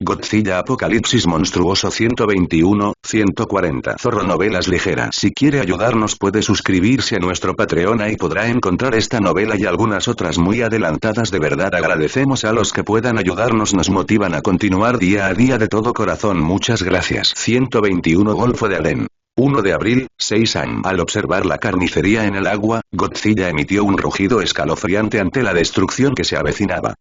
Godzilla Apocalipsis Monstruoso 121, 140 Zorro Novelas Ligeras. Si quiere ayudarnos puede suscribirse a nuestro Patreon, y podrá encontrar esta novela y algunas otras muy adelantadas. De verdad agradecemos a los que puedan ayudarnos, nos motivan a continuar día a día de todo corazón. Muchas gracias. 121 Golfo de Adén. 1 de abril, 6 AM. Al observar la carnicería en el agua, Godzilla emitió un rugido escalofriante ante la destrucción que se avecinaba.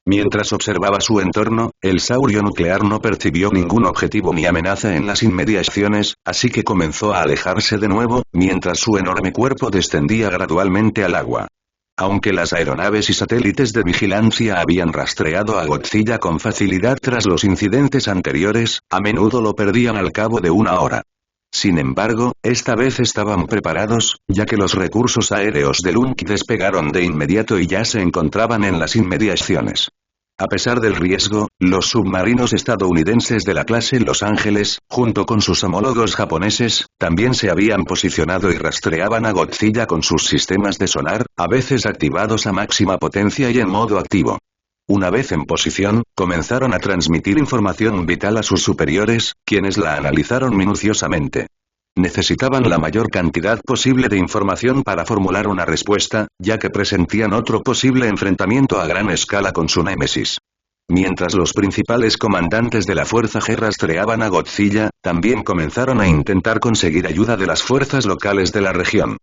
Mientras observaba su entorno, el saurio nuclear no percibió ningún objetivo ni amenaza en las inmediaciones, así que comenzó a alejarse de nuevo, mientras su enorme cuerpo descendía gradualmente al agua. Aunque las aeronaves y satélites de vigilancia habían rastreado a Godzilla con facilidad tras los incidentes anteriores, a menudo lo perdían al cabo de una hora. Sin embargo, esta vez estaban preparados, ya que los recursos aéreos de Lunk despegaron de inmediato y ya se encontraban en las inmediaciones. A pesar del riesgo, los submarinos estadounidenses de la clase Los Ángeles, junto con sus homólogos japoneses, también se habían posicionado y rastreaban a Godzilla con sus sistemas de sonar, a veces activados a máxima potencia y en modo activo. Una vez en posición, comenzaron a transmitir información vital a sus superiores, quienes la analizaron minuciosamente. Necesitaban la mayor cantidad posible de información para formular una respuesta, ya que presentían otro posible enfrentamiento a gran escala con su némesis. Mientras los principales comandantes de la Fuerza G rastreaban a Godzilla, también comenzaron a intentar conseguir ayuda de las fuerzas locales de la región.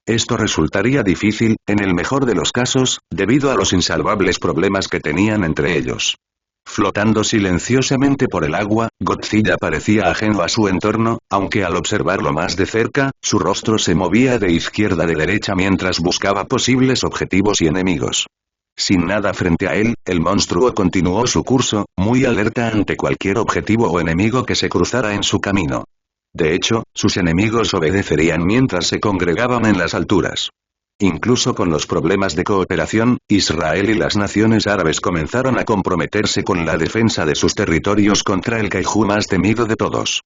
Esto resultaría difícil, en el mejor de los casos, debido a los insalvables problemas que tenían entre ellos. Flotando silenciosamente por el agua, Godzilla parecía ajeno a su entorno, aunque al observarlo más de cerca, su rostro se movía de izquierda a derecha mientras buscaba posibles objetivos y enemigos. Sin nada frente a él, el monstruo continuó su curso, muy alerta ante cualquier objetivo o enemigo que se cruzara en su camino. De hecho, sus enemigos obedecerían mientras se congregaban en las alturas. Incluso con los problemas de cooperación, Israel y las naciones árabes comenzaron a comprometerse con la defensa de sus territorios contra el kaiju más temido de todos.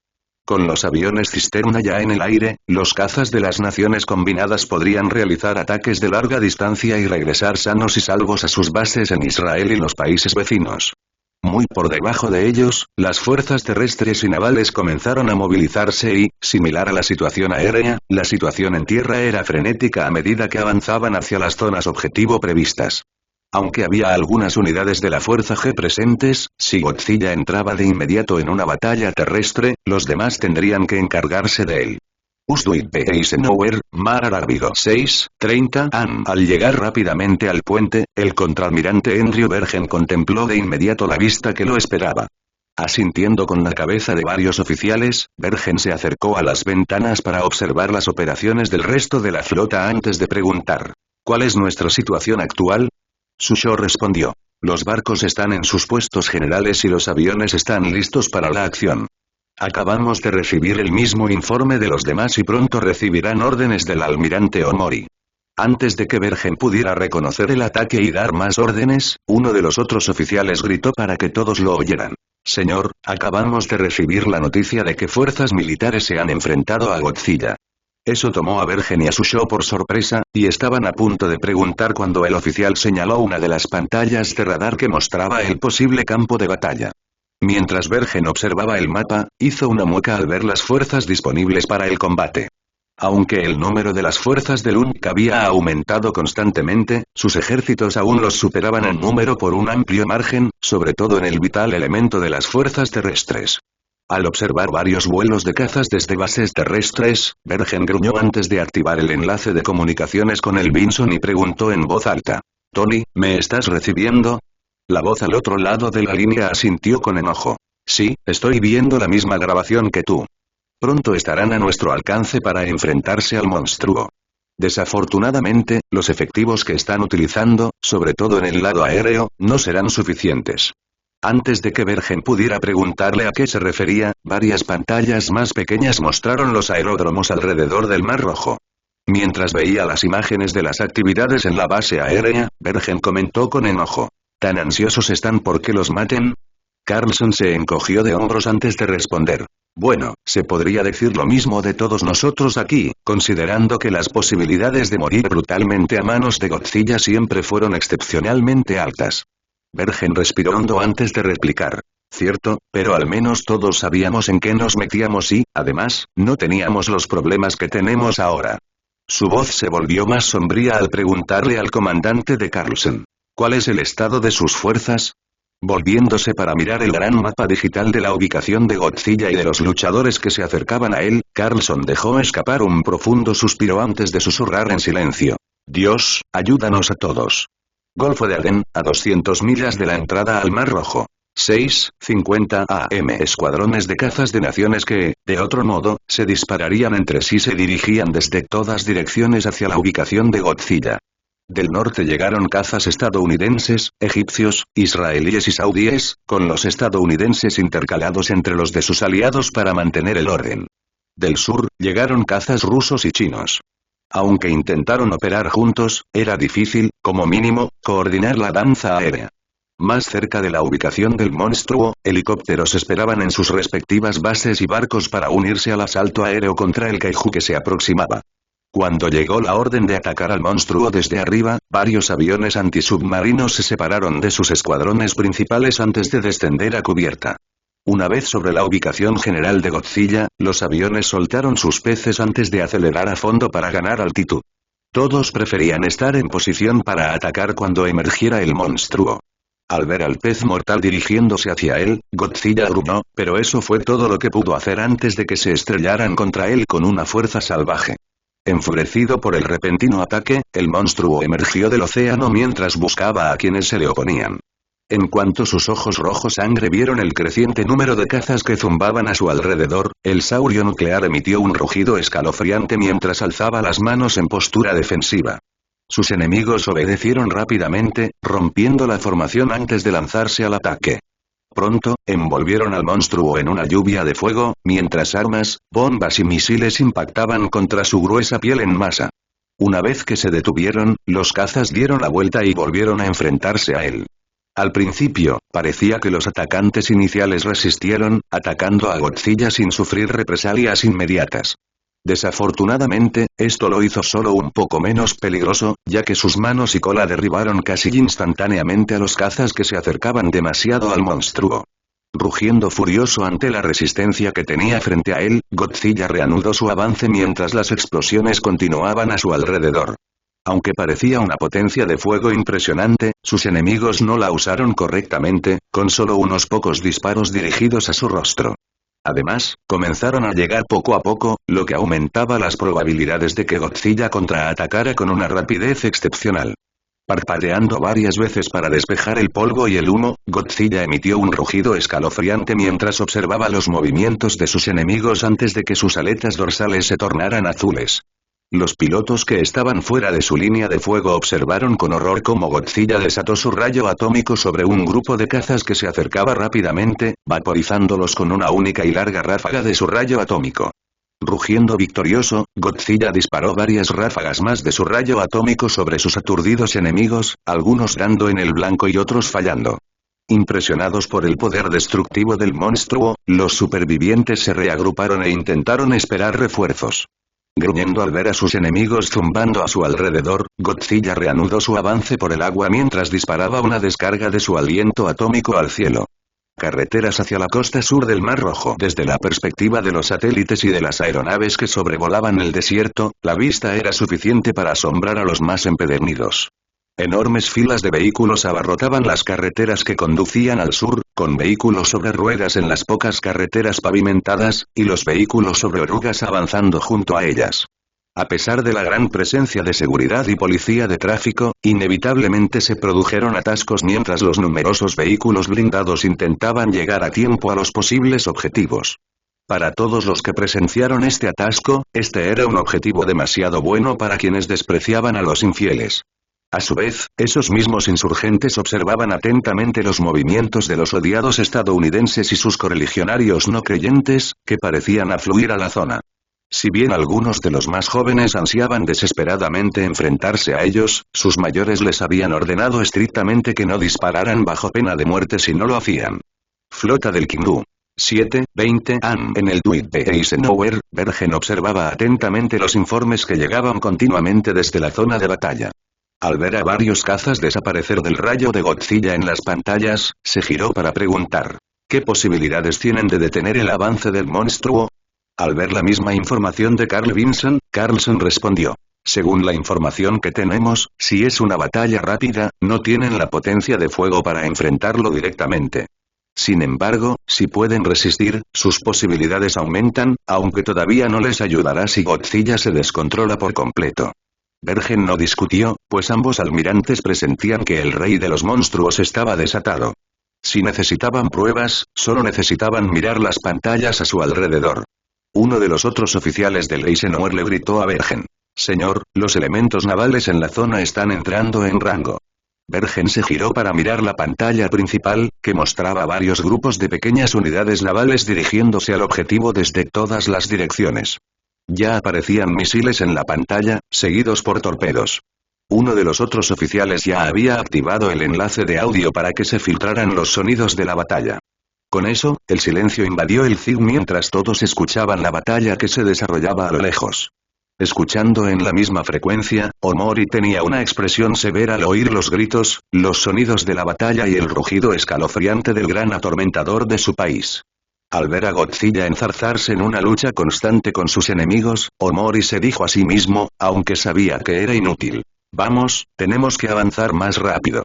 Con los aviones cisterna ya en el aire, los cazas de las naciones combinadas podrían realizar ataques de larga distancia y regresar sanos y salvos a sus bases en Israel y los países vecinos. Muy por debajo de ellos, las fuerzas terrestres y navales comenzaron a movilizarse y, similar a la situación aérea, la situación en tierra era frenética a medida que avanzaban hacia las zonas objetivo previstas. Aunque había algunas unidades de la Fuerza G presentes, si Godzilla entraba de inmediato en una batalla terrestre, los demás tendrían que encargarse de él. Usduit B. Eisenhower, Mar Arábigo 6:30 AM. Al llegar rápidamente al puente, el contraalmirante Andrew Bergen contempló de inmediato la vista que lo esperaba. Asintiendo con la cabeza de varios oficiales, Bergen se acercó a las ventanas para observar las operaciones del resto de la flota antes de preguntar: ¿cuál es nuestra situación actual? Susho respondió: los barcos están en sus puestos generales y los aviones están listos para la acción. Acabamos de recibir el mismo informe de los demás y pronto recibirán órdenes del almirante Omori. Antes de que Bergen pudiera reconocer el ataque y dar más órdenes, uno de los otros oficiales gritó para que todos lo oyeran: señor, acabamos de recibir la noticia de que fuerzas militares se han enfrentado a Godzilla. Eso tomó a Bergen y a Susho por sorpresa, y estaban a punto de preguntar cuando el oficial señaló una de las pantallas de radar que mostraba el posible campo de batalla. Mientras Bergen observaba el mapa, hizo una mueca al ver las fuerzas disponibles para el combate. Aunque el número de las fuerzas de Lunk había aumentado constantemente, sus ejércitos aún los superaban en número por un amplio margen, sobre todo en el vital elemento de las fuerzas terrestres. Al observar varios vuelos de cazas desde bases terrestres, Bergen gruñó antes de activar el enlace de comunicaciones con el Vinson y preguntó en voz alta: Tony, ¿me estás recibiendo? La voz al otro lado de la línea asintió con enojo. Sí, estoy viendo la misma grabación que tú. Pronto estarán a nuestro alcance para enfrentarse al monstruo. Desafortunadamente, los efectivos que están utilizando, sobre todo en el lado aéreo, no serán suficientes. Antes de que Bergen pudiera preguntarle a qué se refería, varias pantallas más pequeñas mostraron los aeródromos alrededor del Mar Rojo. Mientras veía las imágenes de las actividades en la base aérea, Bergen comentó con enojo: ¿tan ansiosos están por que los maten? Carlson se encogió de hombros antes de responder: bueno, se podría decir lo mismo de todos nosotros aquí, considerando que las posibilidades de morir brutalmente a manos de Godzilla siempre fueron excepcionalmente altas. Bergen respiró hondo antes de replicar: Cierto, pero al menos todos sabíamos en qué nos metíamos y, además, no teníamos los problemas que tenemos ahora. Su voz se volvió más sombría al preguntarle al comandante de Carlson. ¿Cuál es el estado de sus fuerzas? Volviéndose para mirar el gran mapa digital de la ubicación de Godzilla y de los luchadores que se acercaban a él, Carlson dejó escapar un profundo suspiro antes de susurrar en silencio. Dios, ayúdanos a todos. Golfo de Aden, a 200 millas de la entrada al Mar Rojo. 6:50 AM. Escuadrones de cazas de naciones que, de otro modo, se dispararían entre sí se dirigían desde todas direcciones hacia la ubicación de Godzilla. Del norte llegaron cazas estadounidenses, egipcios, israelíes y saudíes, con los estadounidenses intercalados entre los de sus aliados para mantener el orden. Del sur, llegaron cazas rusos y chinos. Aunque intentaron operar juntos, era difícil, como mínimo, coordinar la danza aérea. Más cerca de la ubicación del monstruo, helicópteros esperaban en sus respectivas bases y barcos para unirse al asalto aéreo contra el kaiju que se aproximaba. Cuando llegó la orden de atacar al monstruo desde arriba, varios aviones antisubmarinos se separaron de sus escuadrones principales antes de descender a cubierta. Una vez sobre la ubicación general de Godzilla, los aviones soltaron sus peces antes de acelerar a fondo para ganar altitud. Todos preferían estar en posición para atacar cuando emergiera el monstruo. Al ver al pez mortal dirigiéndose hacia él, Godzilla gruñó, pero eso fue todo lo que pudo hacer antes de que se estrellaran contra él con una fuerza salvaje. Enfurecido por el repentino ataque, el monstruo emergió del océano mientras buscaba a quienes se le oponían. En cuanto sus ojos rojos sangre vieron el creciente número de cazas que zumbaban a su alrededor, el saurio nuclear emitió un rugido escalofriante mientras alzaba las manos en postura defensiva. Sus enemigos obedecieron rápidamente, rompiendo la formación antes de lanzarse al ataque. Pronto, envolvieron al monstruo en una lluvia de fuego, mientras armas, bombas y misiles impactaban contra su gruesa piel en masa. Una vez que se detuvieron, los cazas dieron la vuelta y volvieron a enfrentarse a él. Al principio, parecía que los atacantes iniciales resistieron, atacando a Godzilla sin sufrir represalias inmediatas. Desafortunadamente, esto lo hizo solo un poco menos peligroso, ya que sus manos y cola derribaron casi instantáneamente a los cazas que se acercaban demasiado al monstruo. Rugiendo furioso ante la resistencia que tenía frente a él, Godzilla reanudó su avance mientras las explosiones continuaban a su alrededor. Aunque parecía una potencia de fuego impresionante, sus enemigos no la usaron correctamente, con solo unos pocos disparos dirigidos a su rostro. Además, comenzaron a llegar poco a poco, lo que aumentaba las probabilidades de que Godzilla contraatacara con una rapidez excepcional. Parpadeando varias veces para despejar el polvo y el humo, Godzilla emitió un rugido escalofriante mientras observaba los movimientos de sus enemigos antes de que sus aletas dorsales se tornaran azules. Los pilotos que estaban fuera de su línea de fuego observaron con horror cómo Godzilla desató su rayo atómico sobre un grupo de cazas que se acercaba rápidamente, vaporizándolos con una única y larga ráfaga de su rayo atómico. Rugiendo victorioso, Godzilla disparó varias ráfagas más de su rayo atómico sobre sus aturdidos enemigos, algunos dando en el blanco y otros fallando. Impresionados por el poder destructivo del monstruo, los supervivientes se reagruparon e intentaron esperar refuerzos. Gruñendo al ver a sus enemigos zumbando a su alrededor, Godzilla reanudó su avance por el agua mientras disparaba una descarga de su aliento atómico al cielo. Carreteras hacia la costa sur del Mar Rojo. Desde la perspectiva de los satélites y de las aeronaves que sobrevolaban el desierto, la vista era suficiente para asombrar a los más empedernidos. Enormes filas de vehículos abarrotaban las carreteras que conducían al sur, con vehículos sobre ruedas en las pocas carreteras pavimentadas, y los vehículos sobre orugas avanzando junto a ellas. A pesar de la gran presencia de seguridad y policía de tráfico, inevitablemente se produjeron atascos mientras los numerosos vehículos blindados intentaban llegar a tiempo a los posibles objetivos. Para todos los que presenciaron este atasco, este era un objetivo demasiado bueno para quienes despreciaban a los infieles. A su vez, esos mismos insurgentes observaban atentamente los movimientos de los odiados estadounidenses y sus correligionarios no creyentes, que parecían afluir a la zona. Si bien algunos de los más jóvenes ansiaban desesperadamente enfrentarse a ellos, sus mayores les habían ordenado estrictamente que no dispararan bajo pena de muerte si no lo hacían. Flota del Kindú. 7:20 AM. En el tuit de Eisenhower, Bergen observaba atentamente los informes que llegaban continuamente desde la zona de batalla. Al ver a varios cazas desaparecer del rayo de Godzilla en las pantallas, se giró para preguntar. ¿Qué posibilidades tienen de detener el avance del monstruo? Al ver la misma información de Carl Vinson, Carlson respondió. Según la información que tenemos, si es una batalla rápida, no tienen la potencia de fuego para enfrentarlo directamente. Sin embargo, si pueden resistir, sus posibilidades aumentan, aunque todavía no les ayudará si Godzilla se descontrola por completo. Bergen no discutió, pues ambos almirantes presentían que el rey de los monstruos estaba desatado. Si necesitaban pruebas, solo necesitaban mirar las pantallas a su alrededor. Uno de los otros oficiales del Eisenhower le gritó a Bergen. Señor, los elementos navales en la zona están entrando en rango. Bergen se giró para mirar la pantalla principal, que mostraba varios grupos de pequeñas unidades navales dirigiéndose al objetivo desde todas las direcciones. Ya aparecían misiles en la pantalla, seguidos por torpedos. Uno de los otros oficiales ya había activado el enlace de audio para que se filtraran los sonidos de la batalla. Con eso, el silencio invadió el CIG mientras todos escuchaban la batalla que se desarrollaba a lo lejos. Escuchando en la misma frecuencia, Omori tenía una expresión severa al oír los gritos, los sonidos de la batalla y el rugido escalofriante del gran atormentador de su país. Al ver a Godzilla enzarzarse en una lucha constante con sus enemigos, Omori se dijo a sí mismo, aunque sabía que era inútil. Vamos, tenemos que avanzar más rápido.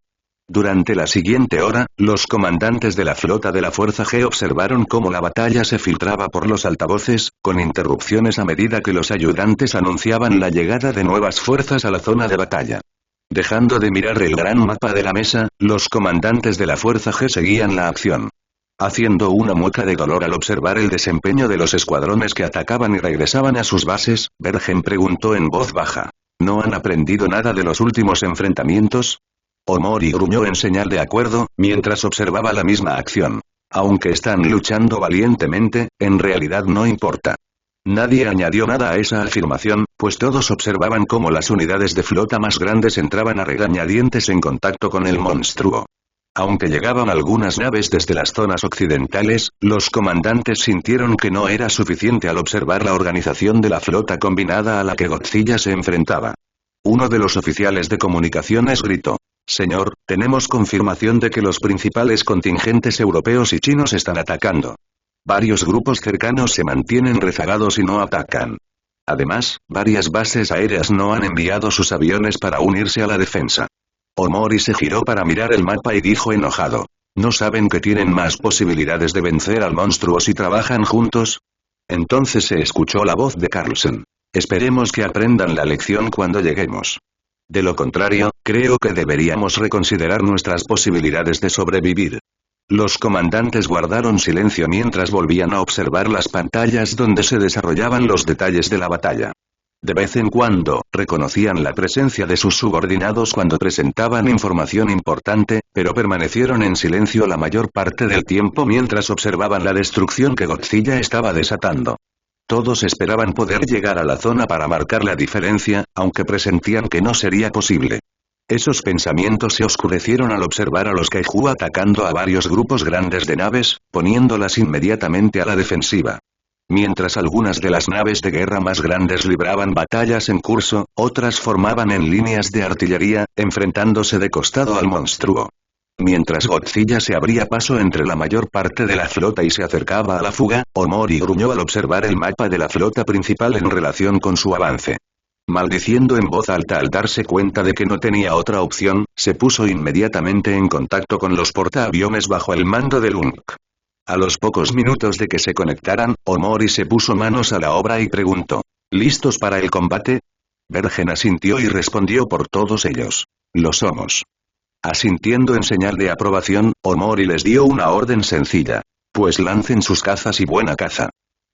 Durante la siguiente hora, los comandantes de la flota de la Fuerza G observaron cómo la batalla se filtraba por los altavoces, con interrupciones a medida que los ayudantes anunciaban la llegada de nuevas fuerzas a la zona de batalla. Dejando de mirar el gran mapa de la mesa, los comandantes de la Fuerza G seguían la acción. Haciendo una mueca de dolor al observar el desempeño de los escuadrones que atacaban y regresaban a sus bases, Bergen preguntó en voz baja. ¿No han aprendido nada de los últimos enfrentamientos? Omori gruñó en señal de acuerdo, mientras observaba la misma acción. Aunque están luchando valientemente, en realidad no importa. Nadie añadió nada a esa afirmación, pues todos observaban cómo las unidades de flota más grandes entraban a regañadientes en contacto con el monstruo. Aunque llegaban algunas naves desde las zonas occidentales, los comandantes sintieron que no era suficiente al observar la organización de la flota combinada a la que Godzilla se enfrentaba. Uno de los oficiales de comunicaciones gritó. Señor, tenemos confirmación de que los principales contingentes europeos y chinos están atacando. Varios grupos cercanos se mantienen rezagados y no atacan. Además, varias bases aéreas no han enviado sus aviones para unirse a la defensa. Omori se giró para mirar el mapa y dijo enojado. ¿No saben que tienen más posibilidades de vencer al monstruo si trabajan juntos? Entonces se escuchó la voz de Carlson. Esperemos que aprendan la lección cuando lleguemos. De lo contrario, creo que deberíamos reconsiderar nuestras posibilidades de sobrevivir. Los comandantes guardaron silencio mientras volvían a observar las pantallas donde se desarrollaban los detalles de la batalla. De vez en cuando, reconocían la presencia de sus subordinados cuando presentaban información importante, pero permanecieron en silencio la mayor parte del tiempo mientras observaban la destrucción que Godzilla estaba desatando. Todos esperaban poder llegar a la zona para marcar la diferencia, aunque presentían que no sería posible. Esos pensamientos se oscurecieron al observar a los Kaiju atacando a varios grupos grandes de naves, poniéndolas inmediatamente a la defensiva. Mientras algunas de las naves de guerra más grandes libraban batallas en curso, otras formaban en líneas de artillería, enfrentándose de costado al monstruo. Mientras Godzilla se abría paso entre la mayor parte de la flota y se acercaba a la fuga, Omori gruñó al observar el mapa de la flota principal en relación con su avance. Maldiciendo en voz alta al darse cuenta de que no tenía otra opción, se puso inmediatamente en contacto con los portaaviones bajo el mando de Lunk. A los pocos minutos de que se conectaran, Omori se puso manos a la obra y preguntó. ¿Listos para el combate? Bergen asintió y respondió por todos ellos. Lo somos. Asintiendo en señal de aprobación, Omori les dio una orden sencilla. Pues lancen sus cazas y buena caza.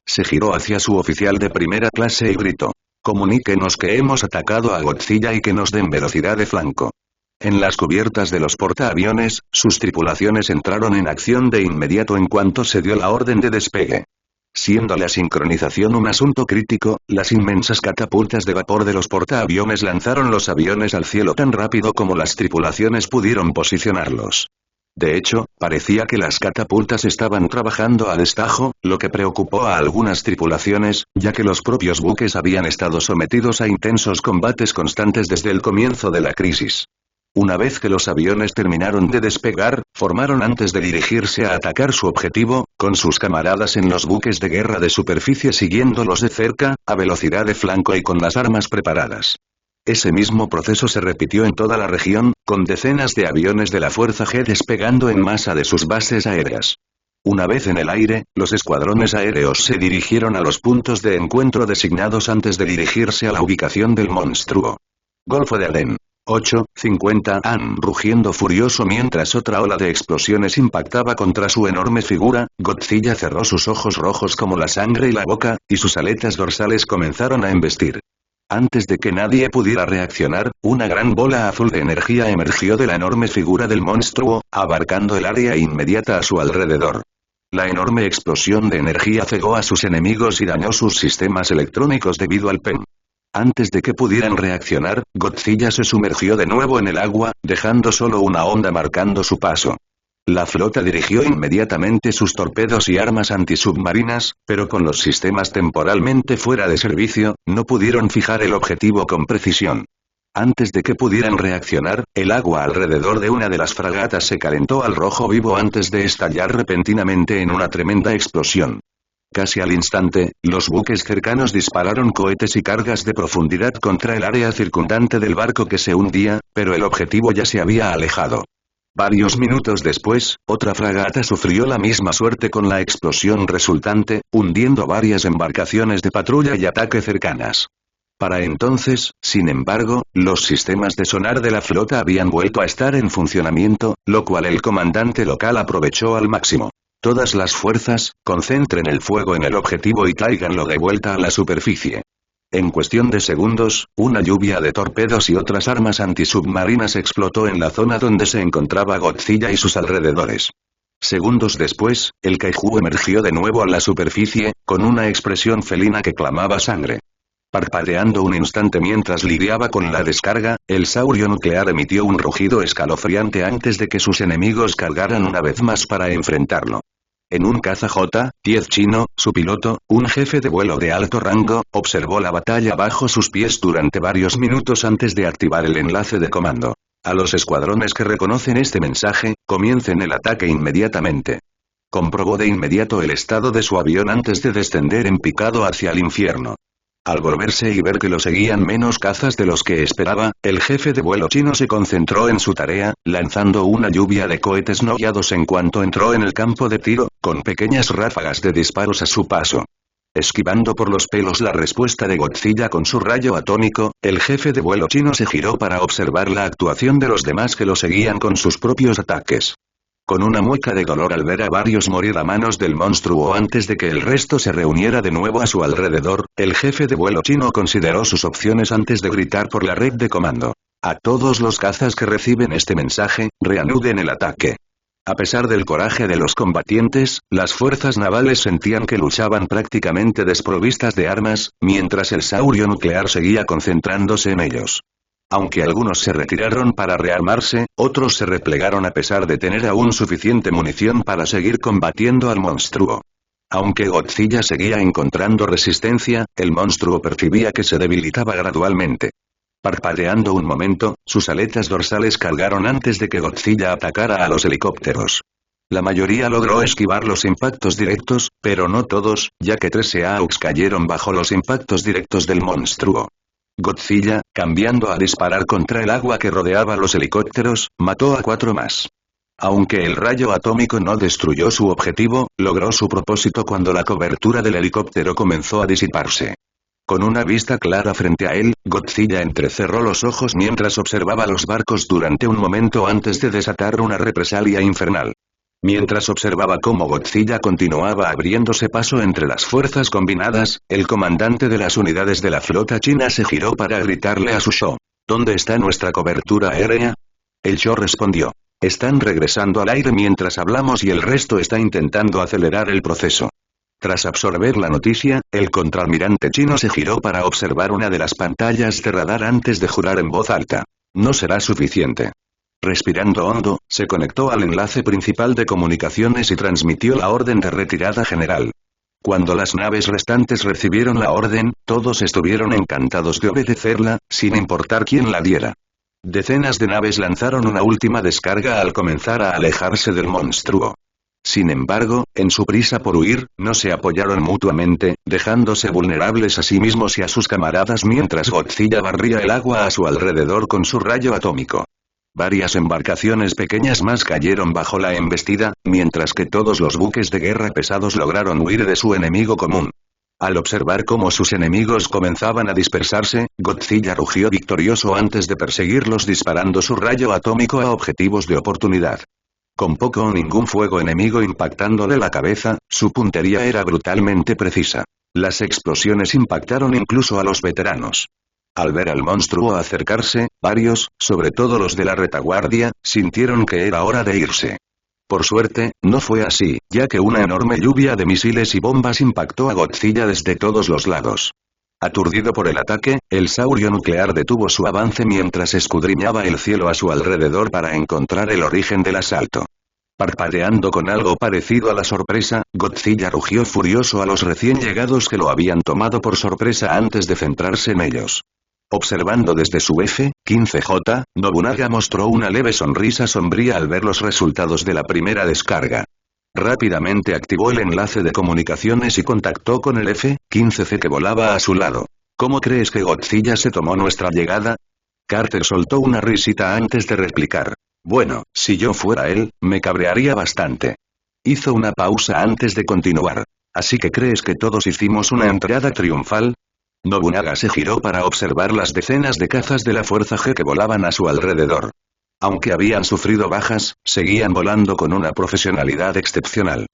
Se giró hacia su oficial de primera clase y gritó. Comuníquenos que hemos atacado a Godzilla y que nos den velocidad de flanco. En las cubiertas de los portaaviones, sus tripulaciones entraron en acción de inmediato en cuanto se dio la orden de despegue. Siendo la sincronización un asunto crítico, las inmensas catapultas de vapor de los portaaviones lanzaron los aviones al cielo tan rápido como las tripulaciones pudieron posicionarlos. De hecho, parecía que las catapultas estaban trabajando a destajo, lo que preocupó a algunas tripulaciones, ya que los propios buques habían estado sometidos a intensos combates constantes desde el comienzo de la crisis. Una vez que los aviones terminaron de despegar, formaron antes de dirigirse a atacar su objetivo, con sus camaradas en los buques de guerra de superficie siguiéndolos de cerca, a velocidad de flanco y con las armas preparadas. Ese mismo proceso se repitió en toda la región, con decenas de aviones de la Fuerza G despegando en masa de sus bases aéreas. Una vez en el aire, los escuadrones aéreos se dirigieron a los puntos de encuentro designados antes de dirigirse a la ubicación del monstruo. Golfo de Adén. 8:50 AM rugiendo furioso mientras otra ola de explosiones impactaba contra su enorme figura, Godzilla cerró sus ojos rojos como la sangre y la boca, y sus aletas dorsales comenzaron a embestir. Antes de que nadie pudiera reaccionar, una gran bola azul de energía emergió de la enorme figura del monstruo, abarcando el área inmediata a su alrededor. La enorme explosión de energía cegó a sus enemigos y dañó sus sistemas electrónicos debido al PEM. Antes de que pudieran reaccionar, Godzilla se sumergió de nuevo en el agua, dejando solo una onda marcando su paso. La flota dirigió inmediatamente sus torpedos y armas antisubmarinas, pero con los sistemas temporalmente fuera de servicio, no pudieron fijar el objetivo con precisión. Antes de que pudieran reaccionar, el agua alrededor de una de las fragatas se calentó al rojo vivo antes de estallar repentinamente en una tremenda explosión. Casi al instante, los buques cercanos dispararon cohetes y cargas de profundidad contra el área circundante del barco que se hundía, pero el objetivo ya se había alejado. Varios minutos después, otra fragata sufrió la misma suerte con la explosión resultante, hundiendo varias embarcaciones de patrulla y ataque cercanas. Para entonces, sin embargo, los sistemas de sonar de la flota habían vuelto a estar en funcionamiento, lo cual el comandante local aprovechó al máximo. Todas las fuerzas, concentren el fuego en el objetivo y tráiganlo de vuelta a la superficie. En cuestión de segundos, una lluvia de torpedos y otras armas antisubmarinas explotó en la zona donde se encontraba Godzilla y sus alrededores. Segundos después, el Kaiju emergió de nuevo a la superficie, con una expresión felina que clamaba sangre. Parpadeando un instante mientras lidiaba con la descarga, el saurio nuclear emitió un rugido escalofriante antes de que sus enemigos cargaran una vez más para enfrentarlo. En un caza J-10 chino, su piloto, un jefe de vuelo de alto rango, observó la batalla bajo sus pies durante varios minutos antes de activar el enlace de comando. A los escuadrones que reconocen este mensaje, comiencen el ataque inmediatamente. Comprobó de inmediato el estado de su avión antes de descender en picado hacia el infierno. Al volverse y ver que lo seguían menos cazas de los que esperaba, el jefe de vuelo chino se concentró en su tarea, lanzando una lluvia de cohetes no guiados en cuanto entró en el campo de tiro, con pequeñas ráfagas de disparos a su paso. Esquivando por los pelos la respuesta de Godzilla con su rayo atómico, el jefe de vuelo chino se giró para observar la actuación de los demás que lo seguían con sus propios ataques. Con una mueca de dolor al ver a varios morir a manos del monstruo antes de que el resto se reuniera de nuevo a su alrededor, el jefe de vuelo chino consideró sus opciones antes de gritar por la red de comando. A todos los cazas que reciben este mensaje, reanuden el ataque. A pesar del coraje de los combatientes, las fuerzas navales sentían que luchaban prácticamente desprovistas de armas, mientras el saurio nuclear seguía concentrándose en ellos. Aunque algunos se retiraron para rearmarse, otros se replegaron a pesar de tener aún suficiente munición para seguir combatiendo al monstruo. Aunque Godzilla seguía encontrando resistencia, el monstruo percibía que se debilitaba gradualmente. Parpadeando un momento, sus aletas dorsales cargaron antes de que Godzilla atacara a los helicópteros. La mayoría logró esquivar los impactos directos, pero no todos, ya que 3 Seahawks cayeron bajo los impactos directos del monstruo. Godzilla, cambiando a disparar contra el agua que rodeaba los helicópteros, mató a 4 más. Aunque el rayo atómico no destruyó su objetivo, logró su propósito cuando la cobertura del helicóptero comenzó a disiparse. Con una vista clara frente a él, Godzilla entrecerró los ojos mientras observaba los barcos durante un momento antes de desatar una represalia infernal. Mientras observaba cómo Godzilla continuaba abriéndose paso entre las fuerzas combinadas, el comandante de las unidades de la flota china se giró para gritarle a su Shō: ¿Dónde está nuestra cobertura aérea? El Shō respondió: están regresando al aire mientras hablamos y el resto está intentando acelerar el proceso. Tras absorber la noticia, el contraalmirante chino se giró para observar una de las pantallas de radar antes de jurar en voz alta: no será suficiente. Respirando hondo, se conectó al enlace principal de comunicaciones y transmitió la orden de retirada general. Cuando las naves restantes recibieron la orden, todos estuvieron encantados de obedecerla, sin importar quién la diera. Decenas de naves lanzaron una última descarga al comenzar a alejarse del monstruo. Sin embargo, en su prisa por huir, no se apoyaron mutuamente, dejándose vulnerables a sí mismos y a sus camaradas mientras Godzilla barría el agua a su alrededor con su rayo atómico. Varias embarcaciones pequeñas más cayeron bajo la embestida, mientras que todos los buques de guerra pesados lograron huir de su enemigo común. Al observar cómo sus enemigos comenzaban a dispersarse, Godzilla rugió victorioso antes de perseguirlos disparando su rayo atómico a objetivos de oportunidad. Con poco o ningún fuego enemigo impactándole la cabeza, su puntería era brutalmente precisa. Las explosiones impactaron incluso a los veteranos. Al ver al monstruo acercarse, varios, sobre todo los de la retaguardia, sintieron que era hora de irse. Por suerte, no fue así, ya que una enorme lluvia de misiles y bombas impactó a Godzilla desde todos los lados. Aturdido por el ataque, el saurio nuclear detuvo su avance mientras escudriñaba el cielo a su alrededor para encontrar el origen del asalto. Parpadeando con algo parecido a la sorpresa, Godzilla rugió furioso a los recién llegados que lo habían tomado por sorpresa antes de centrarse en ellos. Observando desde su F-15J, Nobunaga mostró una leve sonrisa sombría al ver los resultados de la primera descarga. Rápidamente activó el enlace de comunicaciones y contactó con el F-15C que volaba a su lado. ¿Cómo crees que Godzilla se tomó nuestra llegada? Carter soltó una risita antes de replicar. Bueno, si yo fuera él, me cabrearía bastante. Hizo una pausa antes de continuar. ¿Así que crees que todos hicimos una entrada triunfal? Nobunaga se giró para observar las decenas de cazas de la Fuerza G que volaban a su alrededor. Aunque habían sufrido bajas, seguían volando con una profesionalidad excepcional.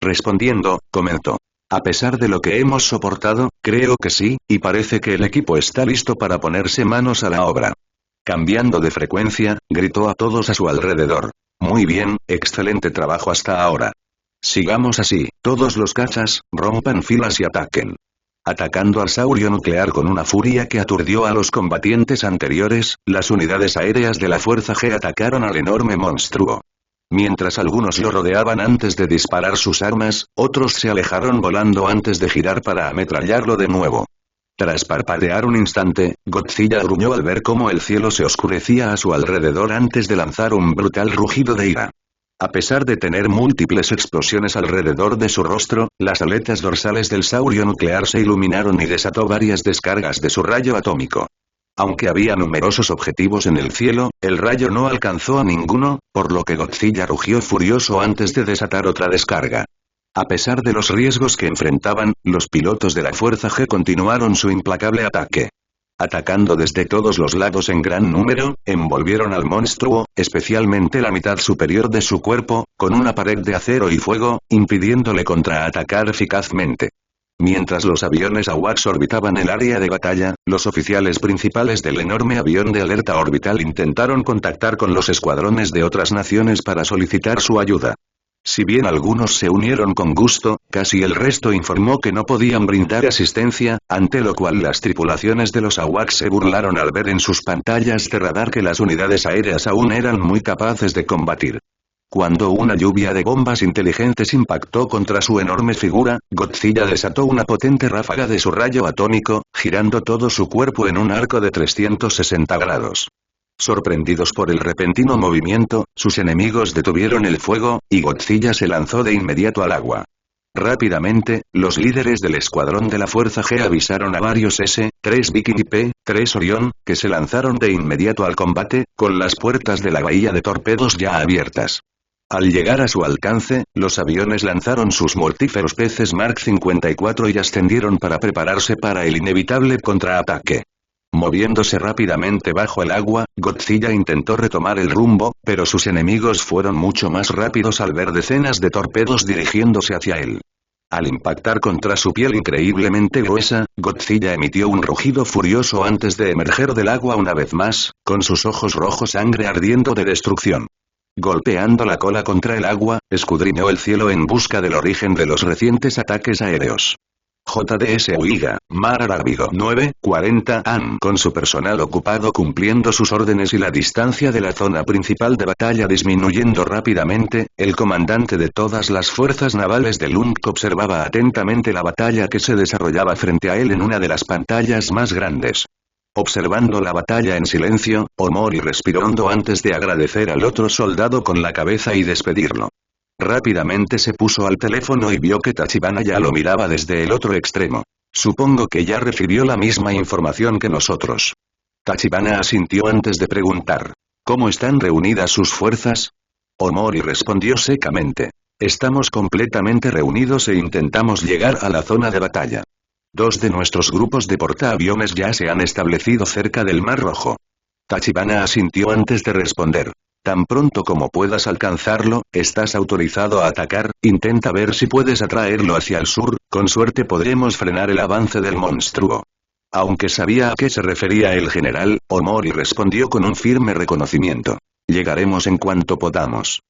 Respondiendo, comentó. A pesar de lo que hemos soportado, creo que sí, y parece que el equipo está listo para ponerse manos a la obra. Cambiando de frecuencia, gritó a todos a su alrededor. Muy bien, excelente trabajo hasta ahora. Sigamos así, todos los cazas, rompan filas y ataquen. Atacando al saurio nuclear con una furia que aturdió a los combatientes anteriores, las unidades aéreas de la Fuerza G atacaron al enorme monstruo. Mientras algunos lo rodeaban antes de disparar sus armas, otros se alejaron volando antes de girar para ametrallarlo de nuevo. Tras parpadear un instante, Godzilla gruñó al ver cómo el cielo se oscurecía a su alrededor antes de lanzar un brutal rugido de ira. A pesar de tener múltiples explosiones alrededor de su rostro, las aletas dorsales del saurio nuclear se iluminaron y desató varias descargas de su rayo atómico. Aunque había numerosos objetivos en el cielo, el rayo no alcanzó a ninguno, por lo que Godzilla rugió furioso antes de desatar otra descarga. A pesar de los riesgos que enfrentaban, los pilotos de la Fuerza G continuaron su implacable ataque. Atacando desde todos los lados en gran número, envolvieron al monstruo, especialmente la mitad superior de su cuerpo, con una pared de acero y fuego, impidiéndole contraatacar eficazmente. Mientras los aviones AWACS orbitaban el área de batalla, los oficiales principales del enorme avión de alerta orbital intentaron contactar con los escuadrones de otras naciones para solicitar su ayuda. Si bien algunos se unieron con gusto, casi el resto informó que no podían brindar asistencia, ante lo cual las tripulaciones de los AWACS se burlaron al ver en sus pantallas de radar que las unidades aéreas aún eran muy capaces de combatir. Cuando una lluvia de bombas inteligentes impactó contra su enorme figura, Godzilla desató una potente ráfaga de su rayo atómico, girando todo su cuerpo en un arco de 360 grados. Sorprendidos por el repentino movimiento, sus enemigos detuvieron el fuego, y Godzilla se lanzó de inmediato al agua. Rápidamente, los líderes del escuadrón de la Fuerza G avisaron a varios S-3 Viking y P-3 Orión, que se lanzaron de inmediato al combate, con las puertas de la bahía de torpedos ya abiertas. Al llegar a su alcance, los aviones lanzaron sus mortíferos peces Mark 54 y ascendieron para prepararse para el inevitable contraataque. Moviéndose rápidamente bajo el agua, Godzilla intentó retomar el rumbo, pero sus enemigos fueron mucho más rápidos al ver decenas de torpedos dirigiéndose hacia él. Al impactar contra su piel increíblemente gruesa, Godzilla emitió un rugido furioso antes de emerger del agua una vez más, con sus ojos rojos sangre ardiendo de destrucción. Golpeando la cola contra el agua, escudriñó el cielo en busca del origen de los recientes ataques aéreos. JDS Uiga, Mar Arábigo 940 AN con su personal ocupado cumpliendo sus órdenes y la distancia de la zona principal de batalla disminuyendo rápidamente, el comandante de todas las fuerzas navales de Lund observaba atentamente la batalla que se desarrollaba frente a él en una de las pantallas más grandes. Observando la batalla en silencio, Omori respiró hondo antes de agradecer al otro soldado con la cabeza y despedirlo. Rápidamente se puso al teléfono y vio que Tachibana ya lo miraba desde el otro extremo. Supongo que ya recibió la misma información que nosotros. Tachibana asintió antes de preguntar. ¿Cómo están reunidas sus fuerzas? Omori respondió secamente. Estamos completamente reunidos e intentamos llegar a la zona de batalla. 2 de nuestros grupos de portaaviones ya se han establecido cerca del Mar Rojo. Tachibana asintió antes de responder. Tan pronto como puedas alcanzarlo, estás autorizado a atacar, intenta ver si puedes atraerlo hacia el sur, con suerte podremos frenar el avance del monstruo. Aunque sabía a qué se refería el general, Omori respondió con un firme reconocimiento. Llegaremos en cuanto podamos.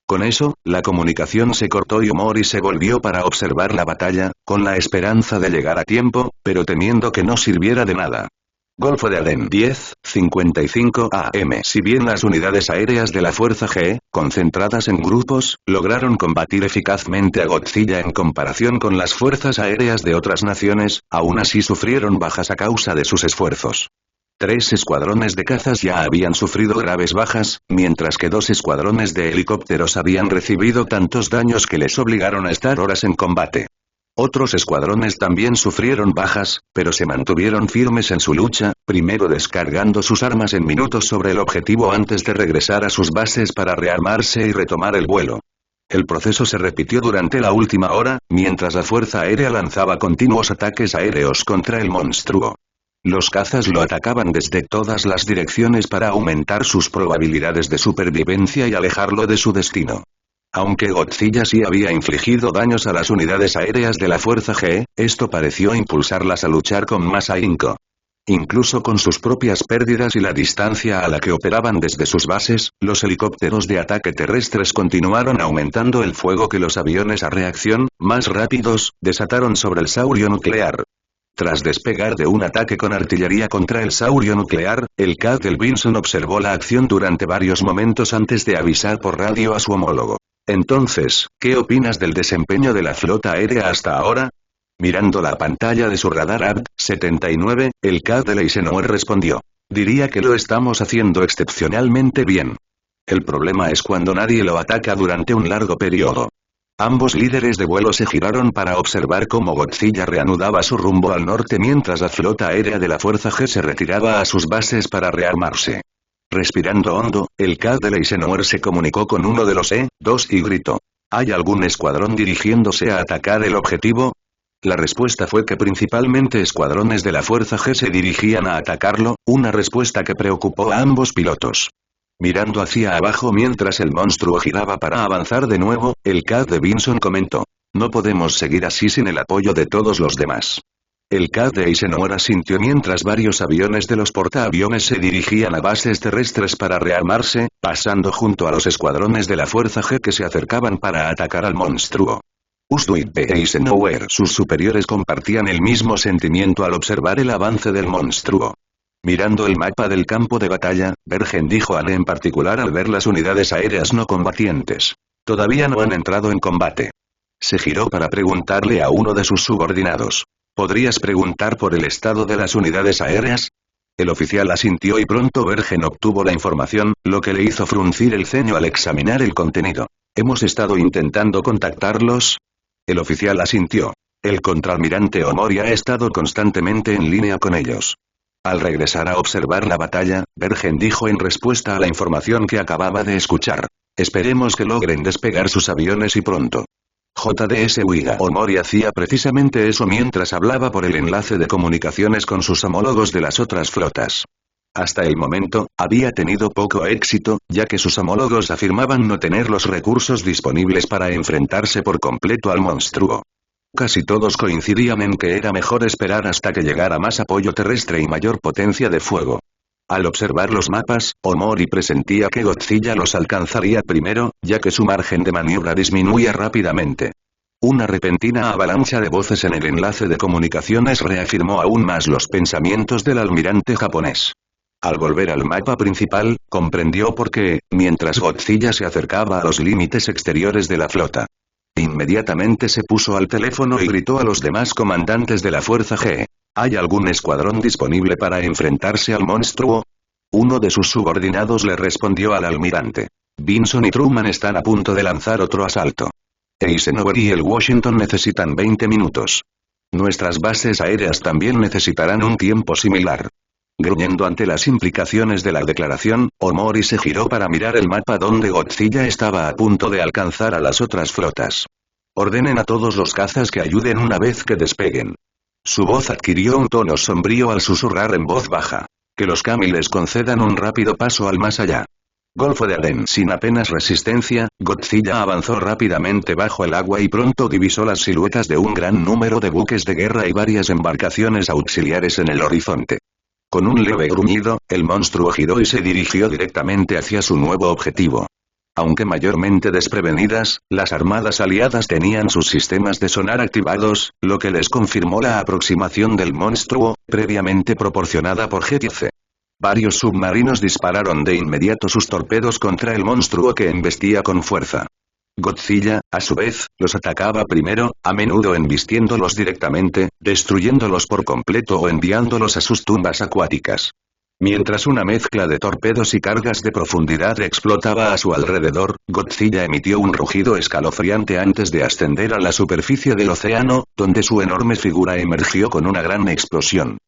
Con eso, la comunicación se cortó y Omori se volvió para observar la batalla, con la esperanza de llegar a tiempo, pero temiendo que no sirviera de nada. Golfo de Adén 10:55 am. Si bien las unidades aéreas de la Fuerza G, concentradas en grupos, lograron combatir eficazmente a Godzilla en comparación con las fuerzas aéreas de otras naciones, aún así sufrieron bajas a causa de sus esfuerzos. 3 escuadrones de cazas ya habían sufrido graves bajas, mientras que 2 escuadrones de helicópteros habían recibido tantos daños que les obligaron a estar horas en combate. Otros escuadrones también sufrieron bajas, pero se mantuvieron firmes en su lucha, primero descargando sus armas en minutos sobre el objetivo antes de regresar a sus bases para rearmarse y retomar el vuelo. El proceso se repitió durante la última hora, mientras la Fuerza Aérea lanzaba continuos ataques aéreos contra el monstruo. Los cazas lo atacaban desde todas las direcciones para aumentar sus probabilidades de supervivencia y alejarlo de su destino. Aunque Godzilla sí había infligido daños a las unidades aéreas de la Fuerza G, esto pareció impulsarlas a luchar con más ahínco. Incluso con sus propias pérdidas y la distancia a la que operaban desde sus bases, los helicópteros de ataque terrestres continuaron aumentando el fuego que los aviones a reacción, más rápidos, desataron sobre el saurio nuclear. Tras despegar de un ataque con artillería contra el saurio nuclear, el Cadel Vinson observó la acción durante varios momentos antes de avisar por radio a su homólogo. Entonces, ¿qué opinas del desempeño de la flota aérea hasta ahora? Mirando la pantalla de su radar AD-79, el Cadel Eisenhower respondió. Diría que lo estamos haciendo excepcionalmente bien. El problema es cuando nadie lo ataca durante un largo periodo. Ambos líderes de vuelo se giraron para observar cómo Godzilla reanudaba su rumbo al norte mientras la flota aérea de la Fuerza G se retiraba a sus bases para rearmarse. Respirando hondo, el Cadel Eisenhower se comunicó con uno de los E-2 y gritó. ¿Hay algún escuadrón dirigiéndose a atacar el objetivo? La respuesta fue que principalmente escuadrones de la Fuerza G se dirigían a atacarlo, una respuesta que preocupó a ambos pilotos. Mirando hacia abajo mientras el monstruo giraba para avanzar de nuevo, el Cadel Vinson comentó. No podemos seguir así sin el apoyo de todos los demás. El Cadel Eisenhower asintió mientras varios aviones de los portaaviones se dirigían a bases terrestres para rearmarse, pasando junto a los escuadrones de la Fuerza G que se acercaban para atacar al monstruo. Usduit e Eisenhower, sus superiores compartían el mismo sentimiento al observar el avance del monstruo. Mirando el mapa del campo de batalla, Bergen dijo a Lee en particular al ver las unidades aéreas no combatientes. Todavía no han entrado en combate. Se giró para preguntarle a uno de sus subordinados. ¿Podrías preguntar por el estado de las unidades aéreas? El oficial asintió y pronto Bergen obtuvo la información, lo que le hizo fruncir el ceño al examinar el contenido. ¿Hemos estado intentando contactarlos? El oficial asintió. El contraalmirante Omori ha estado constantemente en línea con ellos. Al regresar a observar la batalla, Bergen dijo en respuesta a la información que acababa de escuchar. Esperemos que logren despegar sus aviones y pronto. JDS Uiga Omori hacía precisamente eso mientras hablaba por el enlace de comunicaciones con sus homólogos de las otras flotas. Hasta el momento, había tenido poco éxito, ya que sus homólogos afirmaban no tener los recursos disponibles para enfrentarse por completo al monstruo. Casi todos coincidían en que era mejor esperar hasta que llegara más apoyo terrestre y mayor potencia de fuego. Al observar los mapas, Omori presentía que Godzilla los alcanzaría primero, ya que su margen de maniobra disminuía rápidamente. Una repentina avalancha de voces en el enlace de comunicaciones reafirmó aún más los pensamientos del almirante japonés. Al volver al mapa principal, comprendió por qué, mientras Godzilla se acercaba a los límites exteriores de la flota. Inmediatamente se puso al teléfono y gritó a los demás comandantes de la Fuerza G. ¿Hay algún escuadrón disponible para enfrentarse al monstruo? Uno de sus subordinados le respondió al almirante. Vinson y Truman están a punto de lanzar otro asalto. Eisenhower y el Washington necesitan 20 minutos. Nuestras bases aéreas también necesitarán un tiempo similar. Gruñendo ante las implicaciones de la declaración, Omori se giró para mirar el mapa donde Godzilla estaba a punto de alcanzar a las otras flotas. Ordenen a todos los cazas que ayuden una vez que despeguen. Su voz adquirió un tono sombrío al susurrar en voz baja. Que los Kami les concedan un rápido paso al más allá. Golfo de Aden. Sin apenas resistencia, Godzilla avanzó rápidamente bajo el agua y pronto divisó las siluetas de un gran número de buques de guerra y varias embarcaciones auxiliares en el horizonte. Con un leve gruñido, el monstruo giró y se dirigió directamente hacia su nuevo objetivo. Aunque mayormente desprevenidas, las armadas aliadas tenían sus sistemas de sonar activados, lo que les confirmó la aproximación del monstruo, previamente proporcionada por G-10. Varios submarinos dispararon de inmediato sus torpedos contra el monstruo que embestía con fuerza. Godzilla, a su vez, los atacaba primero, a menudo embistiéndolos directamente, destruyéndolos por completo o enviándolos a sus tumbas acuáticas. Mientras una mezcla de torpedos y cargas de profundidad explotaba a su alrededor, Godzilla emitió un rugido escalofriante antes de ascender a la superficie del océano, donde su enorme figura emergió con una gran explosión.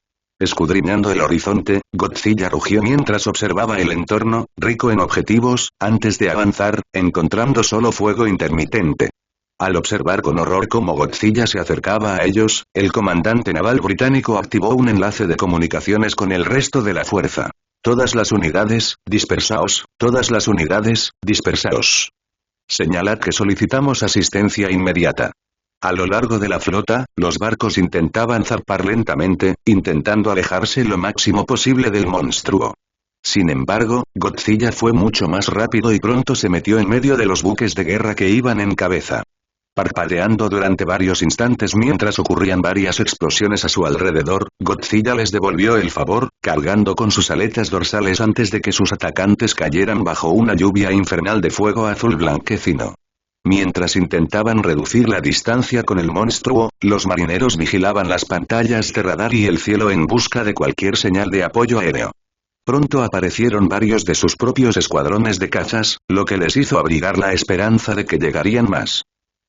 Escudriñando el horizonte, Godzilla rugió mientras observaba el entorno, rico en objetivos, antes de avanzar, encontrando solo fuego intermitente. Al observar con horror cómo Godzilla se acercaba a ellos, el comandante naval británico activó un enlace de comunicaciones con el resto de la fuerza. Todas las unidades, dispersaos, todas las unidades, dispersaos. Señalad que solicitamos asistencia inmediata. A lo largo de la flota, los barcos intentaban zarpar lentamente, intentando alejarse lo máximo posible del monstruo. Sin embargo, Godzilla fue mucho más rápido y pronto se metió en medio de los buques de guerra que iban en cabeza. Parpadeando durante varios instantes mientras ocurrían varias explosiones a su alrededor, Godzilla les devolvió el favor, cargando con sus aletas dorsales antes de que sus atacantes cayeran bajo una lluvia infernal de fuego azul blanquecino. Mientras intentaban reducir la distancia con el monstruo, los marineros vigilaban las pantallas de radar y el cielo en busca de cualquier señal de apoyo aéreo. Pronto aparecieron varios de sus propios escuadrones de cazas, lo que les hizo abrigar la esperanza de que llegarían más.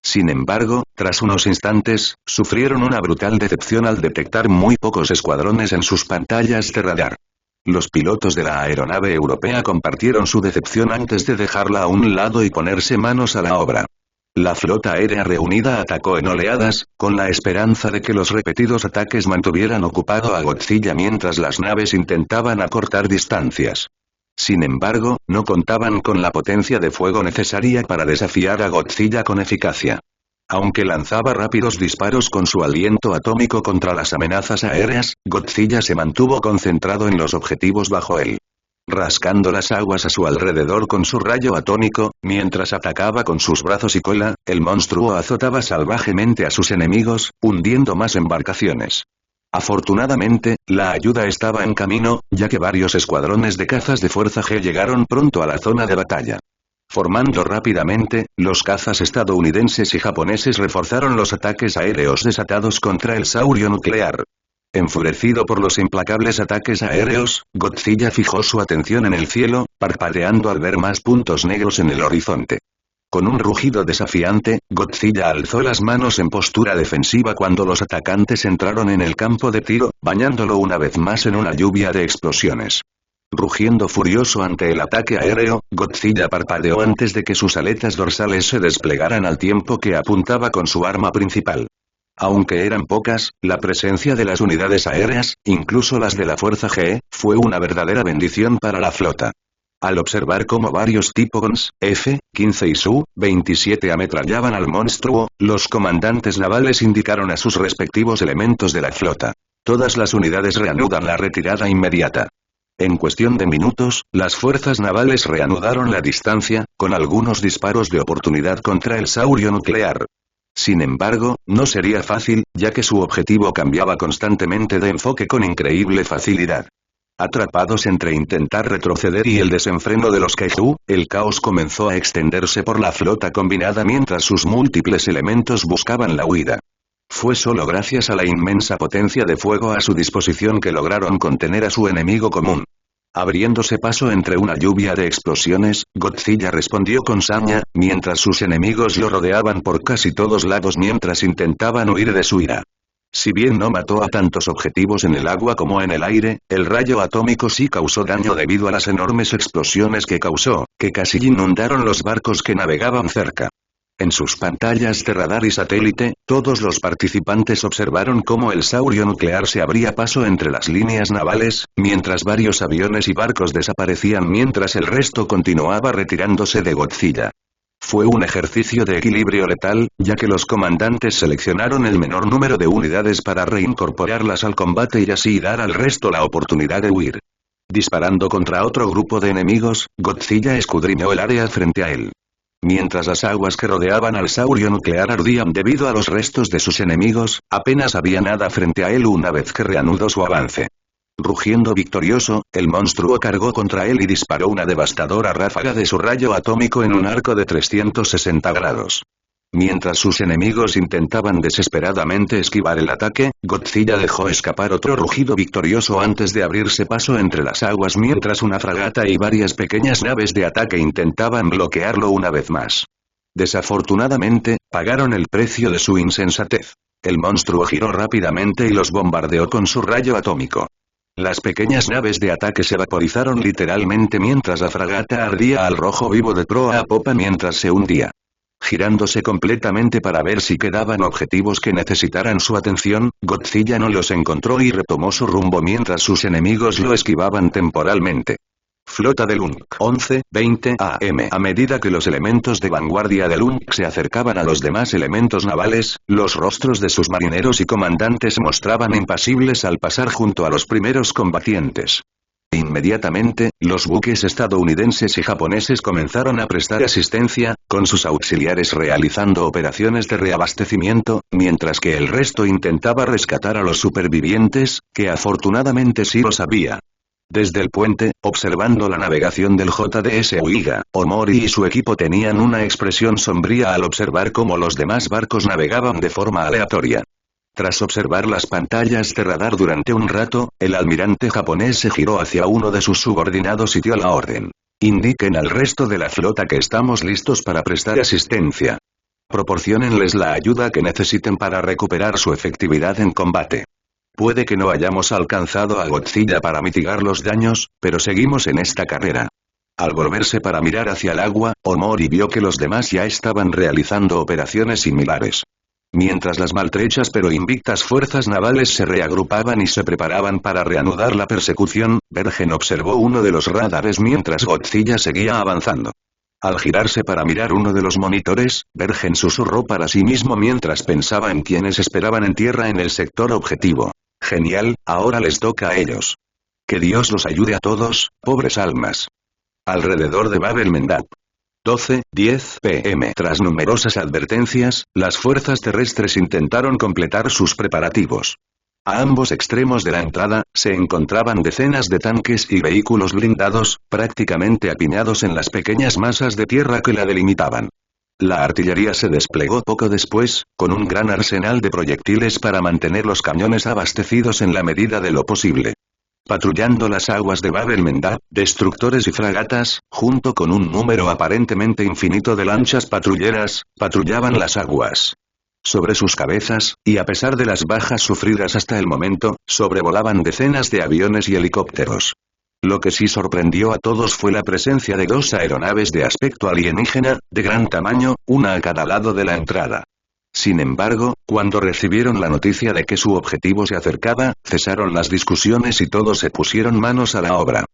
Sin embargo, tras unos instantes, sufrieron una brutal decepción al detectar muy pocos escuadrones en sus pantallas de radar. Los pilotos de la aeronave europea compartieron su decepción antes de dejarla a un lado y ponerse manos a la obra. La flota aérea reunida atacó en oleadas, con la esperanza de que los repetidos ataques mantuvieran ocupado a Godzilla mientras las naves intentaban acortar distancias. Sin embargo, no contaban con la potencia de fuego necesaria para desafiar a Godzilla con eficacia. Aunque lanzaba rápidos disparos con su aliento atómico contra las amenazas aéreas, Godzilla se mantuvo concentrado en los objetivos bajo él. Rascando las aguas a su alrededor con su rayo atómico, mientras atacaba con sus brazos y cola, el monstruo azotaba salvajemente a sus enemigos, hundiendo más embarcaciones. Afortunadamente, la ayuda estaba en camino, ya que varios escuadrones de cazas de fuerza G llegaron pronto a la zona de batalla. Formando rápidamente, los cazas estadounidenses y japoneses reforzaron los ataques aéreos desatados contra el saurio nuclear. Enfurecido por los implacables ataques aéreos, Godzilla fijó su atención en el cielo, parpadeando al ver más puntos negros en el horizonte. Con un rugido desafiante, Godzilla alzó las manos en postura defensiva cuando los atacantes entraron en el campo de tiro, bañándolo una vez más en una lluvia de explosiones. Rugiendo furioso ante el ataque aéreo, Godzilla parpadeó antes de que sus aletas dorsales se desplegaran al tiempo que apuntaba con su arma principal. Aunque eran pocas, la presencia de las unidades aéreas, incluso las de la Fuerza G, fue una verdadera bendición para la flota. Al observar cómo varios Typhoons, F-15 y Su-27 ametrallaban al monstruo, los comandantes navales indicaron a sus respectivos elementos de la flota. Todas las unidades reanudan la retirada inmediata. En cuestión de minutos, las fuerzas navales reanudaron la distancia, con algunos disparos de oportunidad contra el saurio nuclear. Sin embargo, no sería fácil, ya que su objetivo cambiaba constantemente de enfoque con increíble facilidad. Atrapados entre intentar retroceder y el desenfreno de los Kaiju, el caos comenzó a extenderse por la flota combinada mientras sus múltiples elementos buscaban la huida. Fue solo gracias a la inmensa potencia de fuego a su disposición que lograron contener a su enemigo común. Abriéndose paso entre una lluvia de explosiones, Godzilla respondió con saña, mientras sus enemigos lo rodeaban por casi todos lados mientras intentaban huir de su ira. Si bien no mató a tantos objetivos en el agua como en el aire, el rayo atómico sí causó daño debido a las enormes explosiones que causó, que casi inundaron los barcos que navegaban cerca. En sus pantallas de radar y satélite, todos los participantes observaron cómo el saurio nuclear se abría paso entre las líneas navales, mientras varios aviones y barcos desaparecían mientras el resto continuaba retirándose de Godzilla. Fue un ejercicio de equilibrio letal, ya que los comandantes seleccionaron el menor número de unidades para reincorporarlas al combate y así dar al resto la oportunidad de huir. Disparando contra otro grupo de enemigos, Godzilla escudriñó el área frente a él. Mientras las aguas que rodeaban al saurio nuclear ardían debido a los restos de sus enemigos, apenas había nada frente a él una vez que reanudó su avance. Rugiendo victorioso, el monstruo cargó contra él y disparó una devastadora ráfaga de su rayo atómico en un arco de 360 grados. Mientras sus enemigos intentaban desesperadamente esquivar el ataque, Godzilla dejó escapar otro rugido victorioso antes de abrirse paso entre las aguas mientras una fragata y varias pequeñas naves de ataque intentaban bloquearlo una vez más. Desafortunadamente, pagaron el precio de su insensatez. El monstruo giró rápidamente y los bombardeó con su rayo atómico. Las pequeñas naves de ataque se vaporizaron literalmente mientras la fragata ardía al rojo vivo de proa a popa mientras se hundía. Girándose completamente para ver si quedaban objetivos que necesitaran su atención, Godzilla no los encontró y retomó su rumbo mientras sus enemigos lo esquivaban temporalmente. Flota de Lunk 11:20 AM. A medida que los elementos de vanguardia de Lunk se acercaban a los demás elementos navales, los rostros de sus marineros y comandantes se mostraban impasibles al pasar junto a los primeros combatientes. Inmediatamente, los buques estadounidenses y japoneses comenzaron a prestar asistencia, con sus auxiliares realizando operaciones de reabastecimiento, mientras que el resto intentaba rescatar a los supervivientes, que afortunadamente sí lo sabía. Desde el puente, observando la navegación del JDS Uiga, Omori y su equipo tenían una expresión sombría al observar cómo los demás barcos navegaban de forma aleatoria. Tras observar las pantallas de radar durante un rato, el almirante japonés se giró hacia uno de sus subordinados y dio la orden. Indiquen al resto de la flota que estamos listos para prestar asistencia. Proporciónenles la ayuda que necesiten para recuperar su efectividad en combate. Puede que no hayamos alcanzado a Godzilla para mitigar los daños, pero seguimos en esta carrera. Al volverse para mirar hacia el agua, Omori vio que los demás ya estaban realizando operaciones similares. Mientras las maltrechas pero invictas fuerzas navales se reagrupaban y se preparaban para reanudar la persecución, Bergen observó uno de los radares mientras Godzilla seguía avanzando. Al girarse para mirar uno de los monitores, Bergen susurró para sí mismo mientras pensaba en quienes esperaban en tierra en el sector objetivo. Genial, ahora les toca a ellos. Que Dios los ayude a todos, pobres almas. Alrededor de Bab el-Mandab. 12:10 p.m. Tras numerosas advertencias, las fuerzas terrestres intentaron completar sus preparativos. A ambos extremos de la entrada, se encontraban decenas de tanques y vehículos blindados, prácticamente apiñados en las pequeñas masas de tierra que la delimitaban. La artillería se desplegó poco después, con un gran arsenal de proyectiles para mantener los cañones abastecidos en la medida de lo posible. Patrullando las aguas de Bab el-Mandab, destructores y fragatas, junto con un número aparentemente infinito de lanchas patrulleras, patrullaban las aguas. Sobre sus cabezas, y a pesar de las bajas sufridas hasta el momento, sobrevolaban decenas de aviones y helicópteros. Lo que sí sorprendió a todos fue la presencia de dos aeronaves de aspecto alienígena, de gran tamaño, una a cada lado de la entrada. Sin embargo, cuando recibieron la noticia de que su objetivo se acercaba, cesaron las discusiones y todos se pusieron manos a la obra.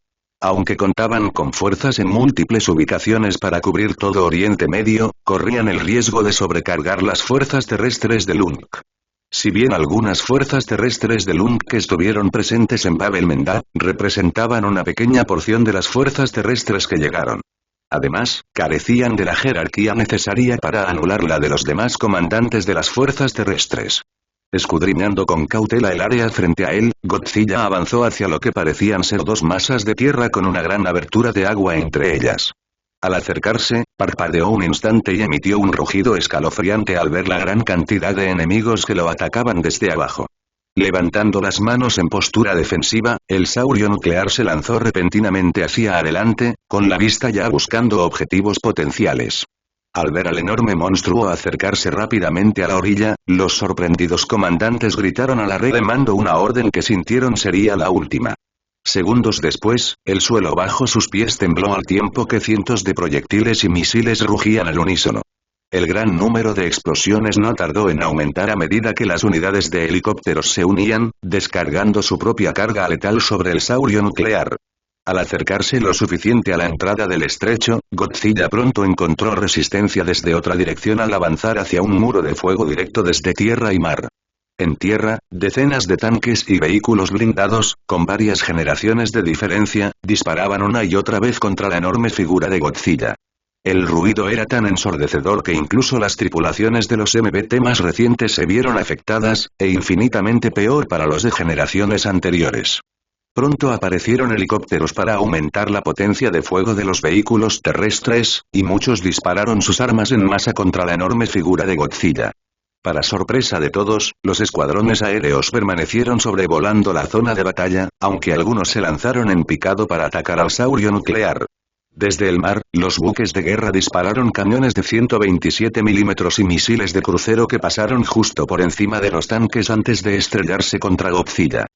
Aunque contaban con fuerzas en múltiples ubicaciones para cubrir todo Oriente Medio, corrían el riesgo de sobrecargar las fuerzas terrestres de Lunk. Si bien algunas fuerzas terrestres de Lunk que estuvieron presentes en Bab el-Mandab, representaban una pequeña porción de las fuerzas terrestres que llegaron. Además, carecían de la jerarquía necesaria para anular la de los demás comandantes de las fuerzas terrestres. Escudriñando con cautela el área frente a él, Godzilla avanzó hacia lo que parecían ser dos masas de tierra con una gran abertura de agua entre ellas. Al acercarse, Parpadeó un instante y emitió un rugido escalofriante al ver la gran cantidad de enemigos que lo atacaban desde abajo. Levantando las manos en postura defensiva, el saurio nuclear se lanzó repentinamente hacia adelante, con la vista ya buscando objetivos potenciales. Al ver al enorme monstruo acercarse rápidamente a la orilla, los sorprendidos comandantes gritaron a la red de mando una orden que sintieron sería la última. Segundos después, el suelo bajo sus pies tembló al tiempo que cientos de proyectiles y misiles rugían al unísono. El gran número de explosiones no tardó en aumentar a medida que las unidades de helicópteros se unían, descargando su propia carga letal sobre el saurio nuclear. Al acercarse lo suficiente a la entrada del estrecho, Godzilla pronto encontró resistencia desde otra dirección al avanzar hacia un muro de fuego directo desde tierra y mar. En tierra, decenas de tanques y vehículos blindados, con varias generaciones de diferencia, disparaban una y otra vez contra la enorme figura de Godzilla. El ruido era tan ensordecedor que incluso las tripulaciones de los MBT más recientes se vieron afectadas, e infinitamente peor para los de generaciones anteriores. Pronto aparecieron helicópteros para aumentar la potencia de fuego de los vehículos terrestres, y muchos dispararon sus armas en masa contra la enorme figura de Godzilla. Para sorpresa de todos, los escuadrones aéreos permanecieron sobrevolando la zona de batalla, aunque algunos se lanzaron en picado para atacar al saurio nuclear. Desde el mar, los buques de guerra dispararon cañones de 127 milímetros y misiles de crucero que pasaron justo por encima de los tanques antes de estrellarse contra Godzilla.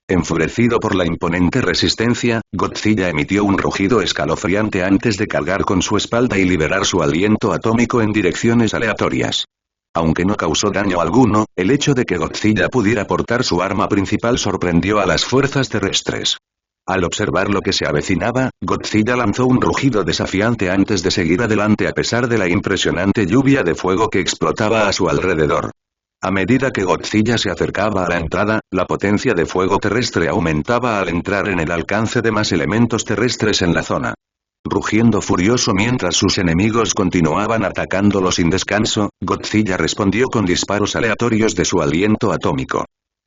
Enfurecido por la imponente resistencia, Godzilla emitió un rugido escalofriante antes de cargar con su espalda y liberar su aliento atómico en direcciones aleatorias. Aunque no causó daño alguno, el hecho de que Godzilla pudiera portar su arma principal sorprendió a las fuerzas terrestres. Al observar lo que se avecinaba, Godzilla lanzó un rugido desafiante antes de seguir adelante a pesar de la impresionante lluvia de fuego que explotaba a su alrededor. A medida que Godzilla se acercaba a la entrada, la potencia de fuego terrestre aumentaba al entrar en el alcance de más elementos terrestres en la zona. Rugiendo furioso mientras sus enemigos continuaban atacándolo sin descanso, Godzilla respondió con disparos aleatorios de su aliento atómico.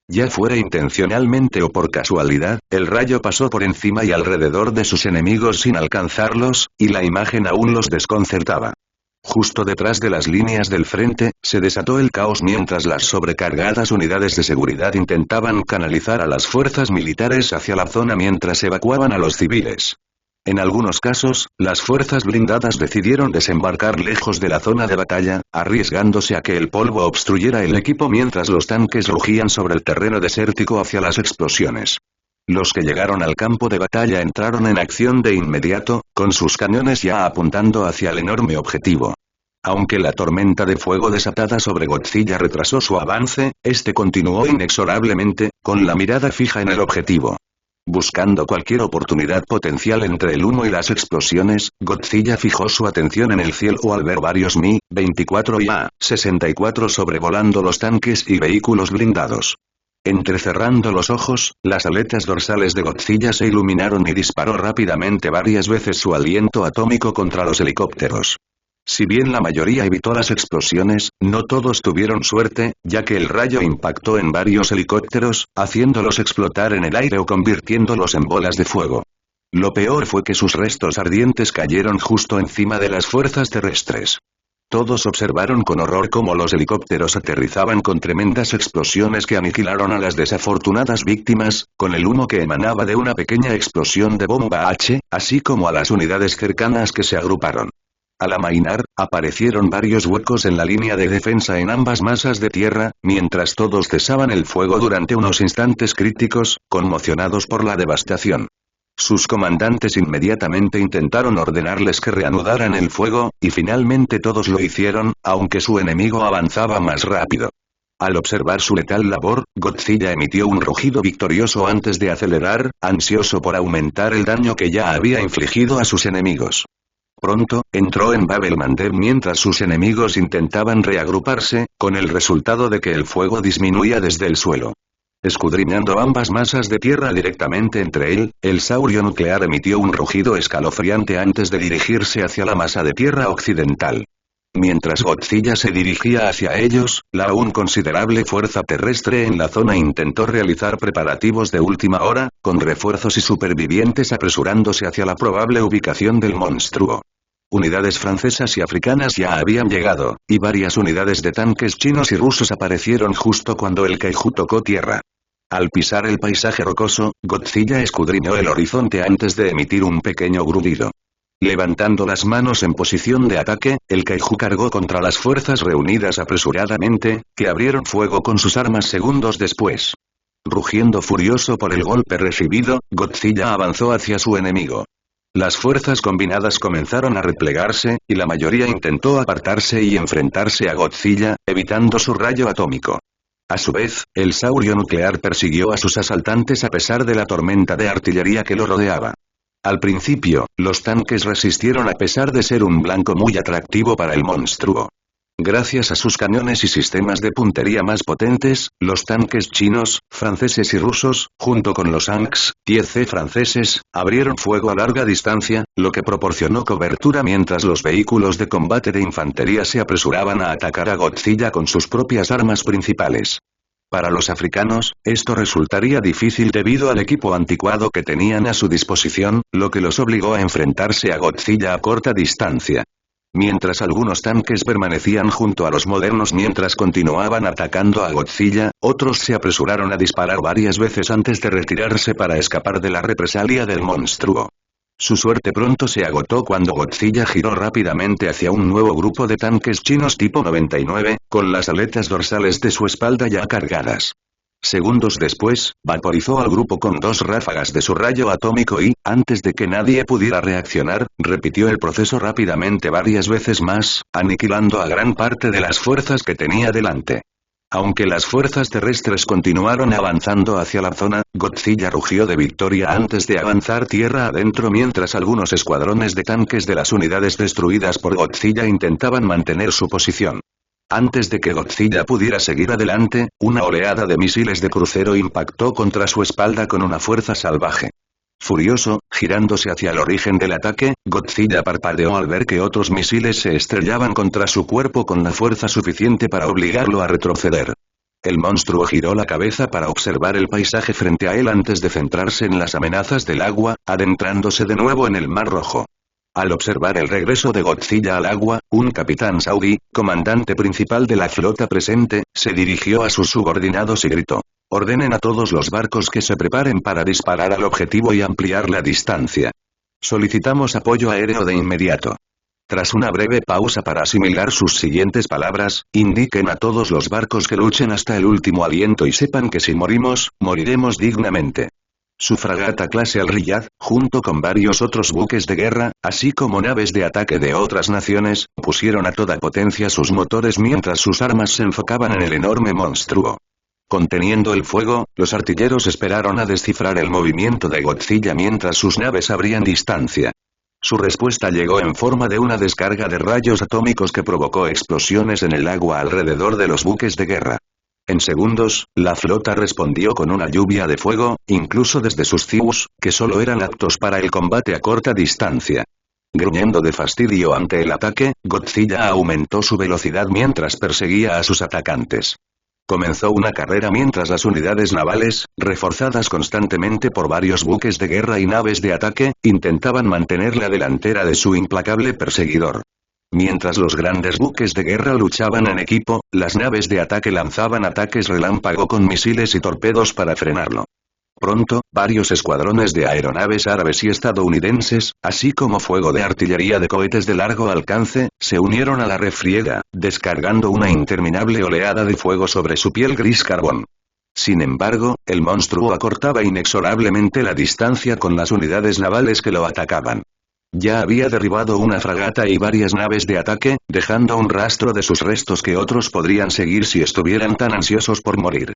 Ya fuera intencionalmente o por casualidad, el rayo pasó por encima y alrededor de sus enemigos sin alcanzarlos, y la imagen aún los desconcertaba. Justo detrás de las líneas del frente, se desató el caos mientras las sobrecargadas unidades de seguridad intentaban canalizar a las fuerzas militares hacia la zona mientras evacuaban a los civiles. En algunos casos, las fuerzas blindadas decidieron desembarcar lejos de la zona de batalla, arriesgándose a que el polvo obstruyera el equipo mientras los tanques rugían sobre el terreno desértico hacia las explosiones. Los que llegaron al campo de batalla entraron en acción de inmediato, con sus cañones ya apuntando hacia el enorme objetivo. Aunque la tormenta de fuego desatada sobre Godzilla retrasó su avance, este continuó inexorablemente, con la mirada fija en el objetivo. Buscando cualquier oportunidad potencial entre el humo y las explosiones, Godzilla fijó su atención en el cielo al ver varios Mi-24 y A-64 sobrevolando los tanques y vehículos blindados. Entrecerrando los ojos, las aletas dorsales de Godzilla se iluminaron y disparó rápidamente varias veces su aliento atómico contra los helicópteros. Si bien la mayoría evitó las explosiones, no todos tuvieron suerte, ya que el rayo impactó en varios helicópteros, haciéndolos explotar en el aire o convirtiéndolos en bolas de fuego. Lo peor fue que sus restos ardientes cayeron justo encima de las fuerzas terrestres. Todos observaron con horror cómo los helicópteros aterrizaban con tremendas explosiones que aniquilaron a las desafortunadas víctimas, con el humo que emanaba de una pequeña explosión de bomba H, así como a las unidades cercanas que se agruparon. Al amainar, aparecieron varios huecos en la línea de defensa en ambas masas de tierra, mientras todos cesaban el fuego durante unos instantes críticos, conmocionados por la devastación. Sus comandantes inmediatamente intentaron ordenarles que reanudaran el fuego, y finalmente todos lo hicieron, aunque su enemigo avanzaba más rápido. Al observar su letal labor, Godzilla emitió un rugido victorioso antes de acelerar, ansioso por aumentar el daño que ya había infligido a sus enemigos. Pronto, entró en Bab el-Mandeb mientras sus enemigos intentaban reagruparse, con el resultado de que el fuego disminuía desde el suelo. Escudriñando ambas masas de tierra directamente entre él, el saurio nuclear emitió un rugido escalofriante antes de dirigirse hacia la masa de tierra occidental. Mientras Godzilla se dirigía hacia ellos, la aún considerable fuerza terrestre en la zona intentó realizar preparativos de última hora, con refuerzos y supervivientes apresurándose hacia la probable ubicación del monstruo. Unidades francesas y africanas ya habían llegado, y varias unidades de tanques chinos y rusos aparecieron justo cuando el Kaiju tocó tierra. Al pisar el paisaje rocoso, Godzilla escudriñó el horizonte antes de emitir un pequeño grudido. Levantando las manos en posición de ataque, el Kaiju cargó contra las fuerzas reunidas apresuradamente, que abrieron fuego con sus armas segundos después. Rugiendo furioso por el golpe recibido, Godzilla avanzó hacia su enemigo. Las fuerzas combinadas comenzaron a replegarse, y la mayoría intentó apartarse y enfrentarse a Godzilla, evitando su rayo atómico. A su vez, el saurio nuclear persiguió a sus asaltantes a pesar de la tormenta de artillería que lo rodeaba. Al principio, los tanques resistieron a pesar de ser un blanco muy atractivo para el monstruo. Gracias a sus cañones y sistemas de puntería más potentes, los tanques chinos, franceses y rusos, junto con los ANX-10C franceses, abrieron fuego a larga distancia, lo que proporcionó cobertura mientras los vehículos de combate de infantería se apresuraban a atacar a Godzilla con sus propias armas principales. Para los africanos, esto resultaría difícil debido al equipo anticuado que tenían a su disposición, lo que los obligó a enfrentarse a Godzilla a corta distancia. Mientras algunos tanques permanecían junto a los modernos mientras continuaban atacando a Godzilla, otros se apresuraron a disparar varias veces antes de retirarse para escapar de la represalia del monstruo. Su suerte pronto se agotó cuando Godzilla giró rápidamente hacia un nuevo grupo de tanques chinos tipo 99, con las aletas dorsales de su espalda ya cargadas. Segundos después, vaporizó al grupo con 2 ráfagas de su rayo atómico y, antes de que nadie pudiera reaccionar, repitió el proceso rápidamente varias veces más, aniquilando a gran parte de las fuerzas que tenía delante. Aunque las fuerzas terrestres continuaron avanzando hacia la zona, Godzilla rugió de victoria antes de avanzar tierra adentro mientras algunos escuadrones de tanques de las unidades destruidas por Godzilla intentaban mantener su posición. Antes de que Godzilla pudiera seguir adelante, una oleada de misiles de crucero impactó contra su espalda con una fuerza salvaje. Furioso, girándose hacia el origen del ataque, Godzilla parpadeó al ver que otros misiles se estrellaban contra su cuerpo con la fuerza suficiente para obligarlo a retroceder. El monstruo giró la cabeza para observar el paisaje frente a él antes de centrarse en las amenazas del agua, adentrándose de nuevo en el Mar Rojo. Al observar el regreso de Godzilla al agua, un capitán saudí, comandante principal de la flota presente, se dirigió a sus subordinados y gritó: «Ordenen a todos los barcos que se preparen para disparar al objetivo y ampliar la distancia. Solicitamos apoyo aéreo de inmediato». Tras una breve pausa para asimilar sus siguientes palabras, indiquen a todos los barcos que luchen hasta el último aliento y sepan que si morimos, moriremos dignamente. Su fragata clase Al-Riyad, junto con varios otros buques de guerra, así como naves de ataque de otras naciones, pusieron a toda potencia sus motores mientras sus armas se enfocaban en el enorme monstruo. Conteniendo el fuego, los artilleros esperaron a descifrar el movimiento de Godzilla mientras sus naves abrían distancia. Su respuesta llegó en forma de una descarga de rayos atómicos que provocó explosiones en el agua alrededor de los buques de guerra. En segundos, la flota respondió con una lluvia de fuego, incluso desde sus Zeus, que solo eran aptos para el combate a corta distancia. Gruñendo de fastidio ante el ataque, Godzilla aumentó su velocidad mientras perseguía a sus atacantes. Comenzó una carrera mientras las unidades navales, reforzadas constantemente por varios buques de guerra y naves de ataque, intentaban mantener la delantera de su implacable perseguidor. Mientras los grandes buques de guerra luchaban en equipo, las naves de ataque lanzaban ataques relámpago con misiles y torpedos para frenarlo. Pronto, varios escuadrones de aeronaves árabes y estadounidenses, así como fuego de artillería de cohetes de largo alcance, se unieron a la refriega, descargando una interminable oleada de fuego sobre su piel gris carbón. Sin embargo, el monstruo acortaba inexorablemente la distancia con las unidades navales que lo atacaban. Ya había derribado una fragata y varias naves de ataque, dejando un rastro de sus restos que otros podrían seguir si estuvieran tan ansiosos por morir.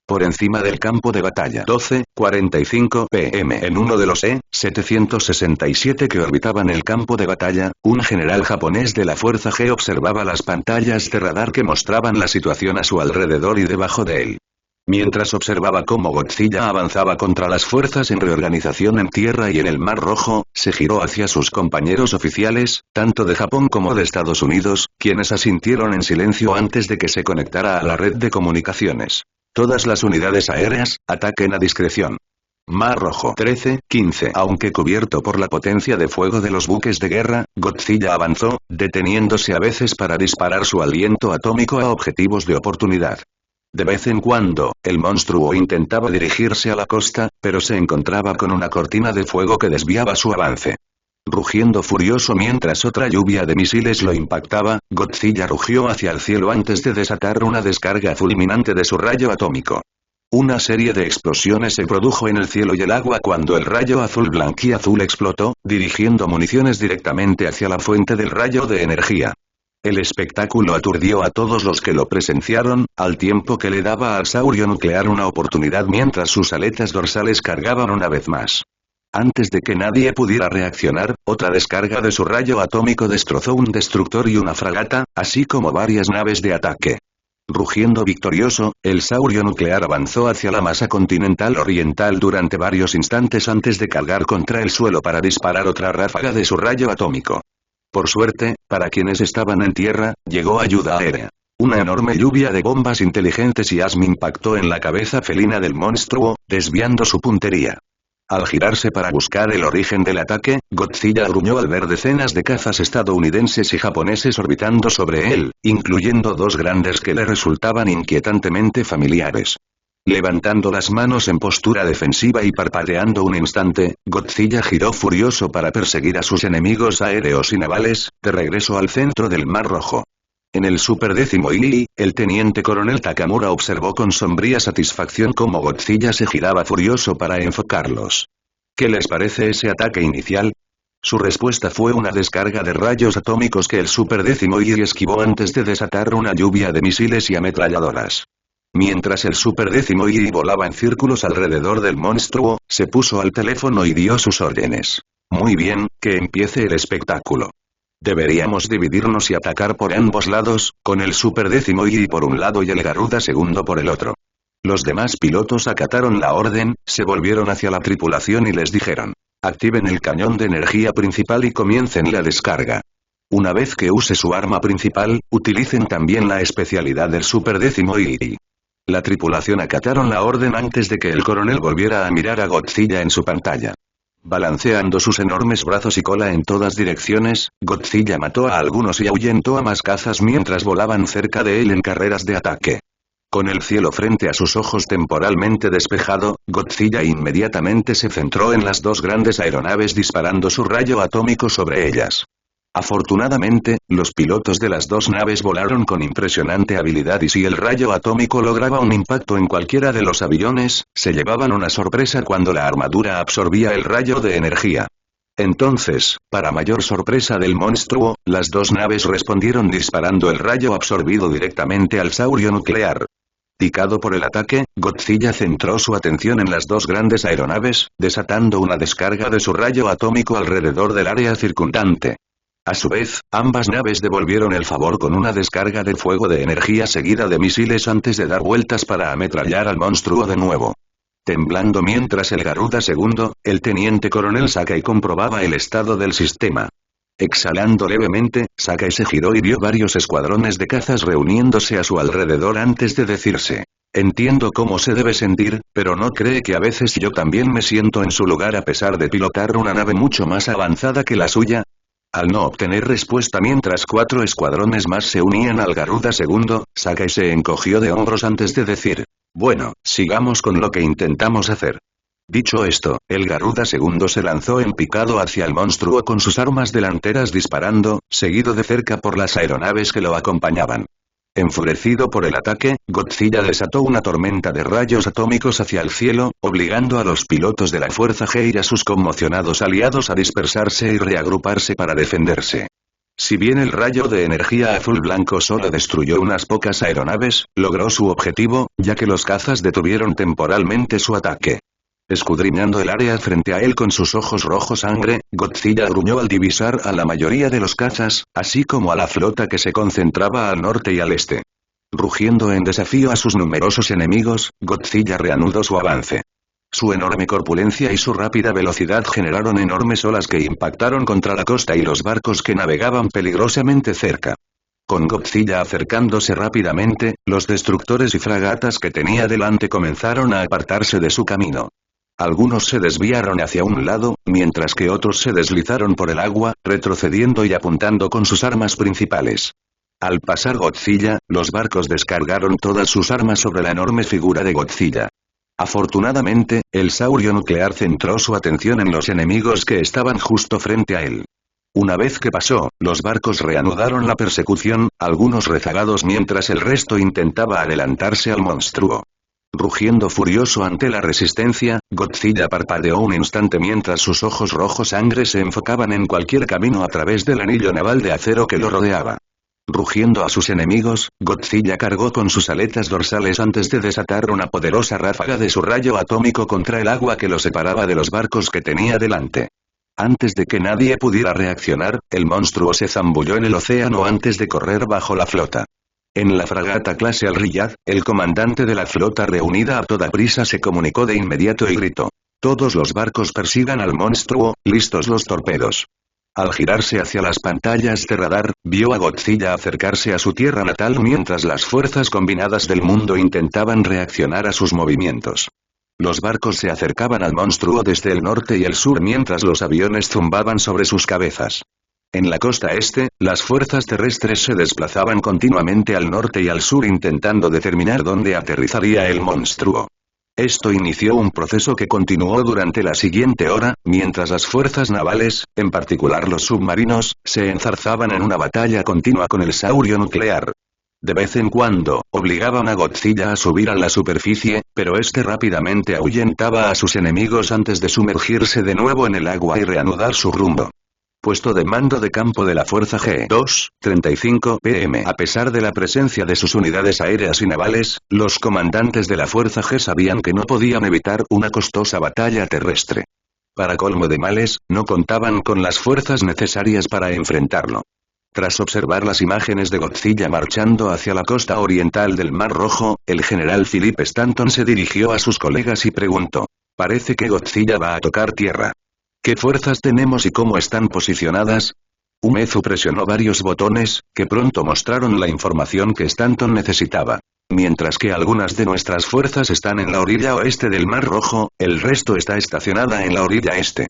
Por encima del campo de batalla 12:45 p.m. en uno de los E-767 que orbitaban el campo de batalla, un general japonés de la Fuerza G observaba las pantallas de radar que mostraban la situación a su alrededor y debajo de él. Mientras observaba cómo Godzilla avanzaba contra las fuerzas en reorganización en tierra y en el Mar Rojo, se giró hacia sus compañeros oficiales, tanto de Japón como de Estados Unidos, quienes asintieron en silencio antes de que se conectara a la red de comunicaciones. Todas las unidades aéreas, ataquen a discreción. Mar Rojo 13-15. Aunque cubierto por la potencia de fuego de los buques de guerra, Godzilla avanzó, deteniéndose a veces para disparar su aliento atómico a objetivos de oportunidad. De vez en cuando, el monstruo intentaba dirigirse a la costa, pero se encontraba con una cortina de fuego que desviaba su avance. Rugiendo furioso mientras otra lluvia de misiles lo impactaba, Godzilla rugió hacia el cielo antes de desatar una descarga fulminante de su rayo atómico. Una serie de explosiones se produjo en el cielo y el agua cuando el rayo azul blanquiazul explotó, dirigiendo municiones directamente hacia la fuente del rayo de energía. El espectáculo aturdió a todos los que lo presenciaron, al tiempo que le daba al saurio nuclear una oportunidad mientras sus aletas dorsales cargaban una vez más. Antes de que nadie pudiera reaccionar, otra descarga de su rayo atómico destrozó un destructor y una fragata, así como varias naves de ataque. Rugiendo victorioso, el saurio nuclear avanzó hacia la masa continental oriental durante varios instantes antes de cargar contra el suelo para disparar otra ráfaga de su rayo atómico. Por suerte, para quienes estaban en tierra, llegó ayuda aérea. Una enorme lluvia de bombas inteligentes y ASM impactó en la cabeza felina del monstruo, desviando su puntería. Al girarse para buscar el origen del ataque, Godzilla gruñó al ver decenas de cazas estadounidenses y japoneses orbitando sobre él, incluyendo dos grandes que le resultaban inquietantemente familiares. Levantando las manos en postura defensiva y parpadeando un instante, Godzilla giró furioso para perseguir a sus enemigos aéreos y navales, de regreso al centro del Mar Rojo. En el Super 10º, el teniente coronel Takamura observó con sombría satisfacción cómo Godzilla se giraba furioso para enfocarlos. ¿Qué les parece ese ataque inicial? Su respuesta fue una descarga de rayos atómicos que el Super 10º esquivó antes de desatar una lluvia de misiles y ametralladoras. Mientras el Super 10º volaba en círculos alrededor del monstruo, se puso al teléfono y dio sus órdenes. Muy bien, que empiece el espectáculo. Deberíamos dividirnos y atacar por ambos lados, con el Super 10º por un lado y el Garuda II por el otro. Los demás pilotos acataron la orden, se volvieron hacia la tripulación y les dijeron: activen el cañón de energía principal y comiencen la descarga. Una vez que use su arma principal, utilicen también la especialidad del Super 10º. La tripulación acataron la orden antes de que el coronel volviera a mirar a Godzilla en su pantalla. Balanceando sus enormes brazos y cola en todas direcciones, Godzilla mató a algunos y ahuyentó a más cazas mientras volaban cerca de él en carreras de ataque. Con el cielo frente a sus ojos temporalmente despejado, Godzilla inmediatamente se centró en las dos grandes aeronaves disparando su rayo atómico sobre ellas. Afortunadamente, los pilotos de las dos naves volaron con impresionante habilidad y si el rayo atómico lograba un impacto en cualquiera de los aviones, se llevaban una sorpresa cuando la armadura absorbía el rayo de energía. Entonces, para mayor sorpresa del monstruo, las dos naves respondieron disparando el rayo absorbido directamente al saurio nuclear. Picado por el ataque, Godzilla centró su atención en las dos grandes aeronaves, desatando una descarga de su rayo atómico alrededor del área circundante. A su vez, ambas naves devolvieron el favor con una descarga de fuego de energía seguida de misiles antes de dar vueltas para ametrallar al monstruo de nuevo. Temblando mientras el Garuda II, el teniente coronel Sakai comprobaba el estado del sistema. Exhalando levemente, Sakai se giró y vio varios escuadrones de cazas reuniéndose a su alrededor antes de decirse: entiendo cómo se debe sentir, pero ¿no cree que a veces yo también me siento en su lugar a pesar de pilotar una nave mucho más avanzada que la suya? Al no obtener respuesta mientras 4 escuadrones más se unían al Garuda II, Sakai se encogió de hombros antes de decir: bueno, sigamos con lo que intentamos hacer. Dicho esto, el Garuda II se lanzó en picado hacia el monstruo con sus armas delanteras disparando, seguido de cerca por las aeronaves que lo acompañaban. Enfurecido por el ataque, Godzilla desató una tormenta de rayos atómicos hacia el cielo, obligando a los pilotos de la Fuerza G y a sus conmocionados aliados a dispersarse y reagruparse para defenderse. Si bien el rayo de energía azul-blanco solo destruyó unas pocas aeronaves, logró su objetivo, ya que los cazas detuvieron temporalmente su ataque. Escudriñando el área frente a él con sus ojos rojo sangre, Godzilla gruñó al divisar a la mayoría de los cazas, así como a la flota que se concentraba al norte y al este. Rugiendo en desafío a sus numerosos enemigos, Godzilla reanudó su avance. Su enorme corpulencia y su rápida velocidad generaron enormes olas que impactaron contra la costa y los barcos que navegaban peligrosamente cerca. Con Godzilla acercándose rápidamente, los destructores y fragatas que tenía delante comenzaron a apartarse de su camino. Algunos se desviaron hacia un lado, mientras que otros se deslizaron por el agua, retrocediendo y apuntando con sus armas principales. Al pasar Godzilla, los barcos descargaron todas sus armas sobre la enorme figura de Godzilla. Afortunadamente, el saurio nuclear centró su atención en los enemigos que estaban justo frente a él. Una vez que pasó, los barcos reanudaron la persecución, algunos rezagados mientras el resto intentaba adelantarse al monstruo. Rugiendo furioso ante la resistencia, Godzilla parpadeó un instante mientras sus ojos rojos sangre se enfocaban en cualquier camino a través del anillo naval de acero que lo rodeaba. Rugiendo a sus enemigos, Godzilla cargó con sus aletas dorsales antes de desatar una poderosa ráfaga de su rayo atómico contra el agua que lo separaba de los barcos que tenía delante. Antes de que nadie pudiera reaccionar, el monstruo se zambulló en el océano antes de correr bajo la flota. En la fragata clase Al-Riyad, el comandante de la flota reunida a toda prisa se comunicó de inmediato y gritó: «Todos los barcos persigan al monstruo, listos los torpedos». Al girarse hacia las pantallas de radar, vio a Godzilla acercarse a su tierra natal mientras las fuerzas combinadas del mundo intentaban reaccionar a sus movimientos. Los barcos se acercaban al monstruo desde el norte y el sur mientras los aviones zumbaban sobre sus cabezas. En la costa este, las fuerzas terrestres se desplazaban continuamente al norte y al sur intentando determinar dónde aterrizaría el monstruo. Esto inició un proceso que continuó durante la siguiente hora, mientras las fuerzas navales, en particular los submarinos, se enzarzaban en una batalla continua con el saurio nuclear. De vez en cuando, obligaban a Godzilla a subir a la superficie, pero este rápidamente ahuyentaba a sus enemigos antes de sumergirse de nuevo en el agua y reanudar su rumbo. Puesto de mando de campo de la Fuerza G2, 35 pm. A pesar de la presencia de sus unidades aéreas y navales, los comandantes de la Fuerza G sabían que no podían evitar una costosa batalla terrestre. Para colmo de males, no contaban con las fuerzas necesarias para enfrentarlo. Tras observar las imágenes de Godzilla marchando hacia la costa oriental del Mar Rojo, el general Philip Stanton se dirigió a sus colegas y preguntó: «Parece que Godzilla va a tocar tierra. ¿Qué fuerzas tenemos y cómo están posicionadas?». Umezu presionó varios botones, que pronto mostraron la información que Stanton necesitaba. Mientras que algunas de nuestras fuerzas están en la orilla oeste del Mar Rojo, el resto está estacionada en la orilla este.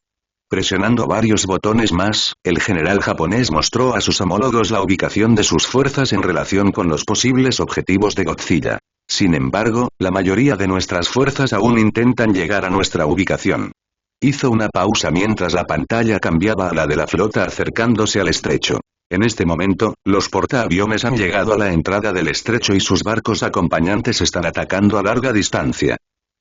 Presionando varios botones más, el general japonés mostró a sus homólogos la ubicación de sus fuerzas en relación con los posibles objetivos de Godzilla. Sin embargo, la mayoría de nuestras fuerzas aún intentan llegar a nuestra ubicación. Hizo una pausa mientras la pantalla cambiaba a la de la flota acercándose al estrecho. En este momento, los portaaviones han llegado a la entrada del estrecho y sus barcos acompañantes están atacando a larga distancia.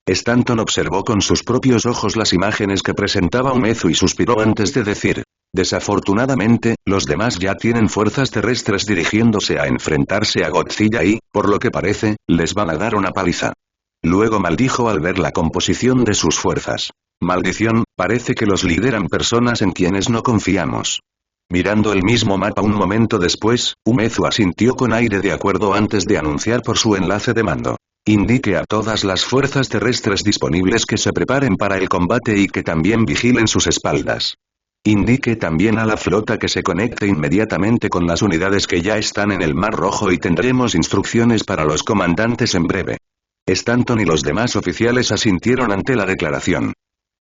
Stanton observó con sus propios ojos las imágenes que presentaba Umezu y suspiró antes de decir: «Desafortunadamente, los demás ya tienen fuerzas terrestres dirigiéndose a enfrentarse a Godzilla y, por lo que parece, les van a dar una paliza». Luego maldijo al ver la composición de sus fuerzas. «Maldición, parece que los lideran personas en quienes no confiamos». Mirando el mismo mapa un momento después, Umezu asintió con aire de acuerdo antes de anunciar por su enlace de mando: «Indique a todas las fuerzas terrestres disponibles que se preparen para el combate y que también vigilen sus espaldas. Indique también a la flota que se conecte inmediatamente con las unidades que ya están en el Mar Rojo y tendremos instrucciones para los comandantes en breve». Stanton y los demás oficiales asintieron ante la declaración.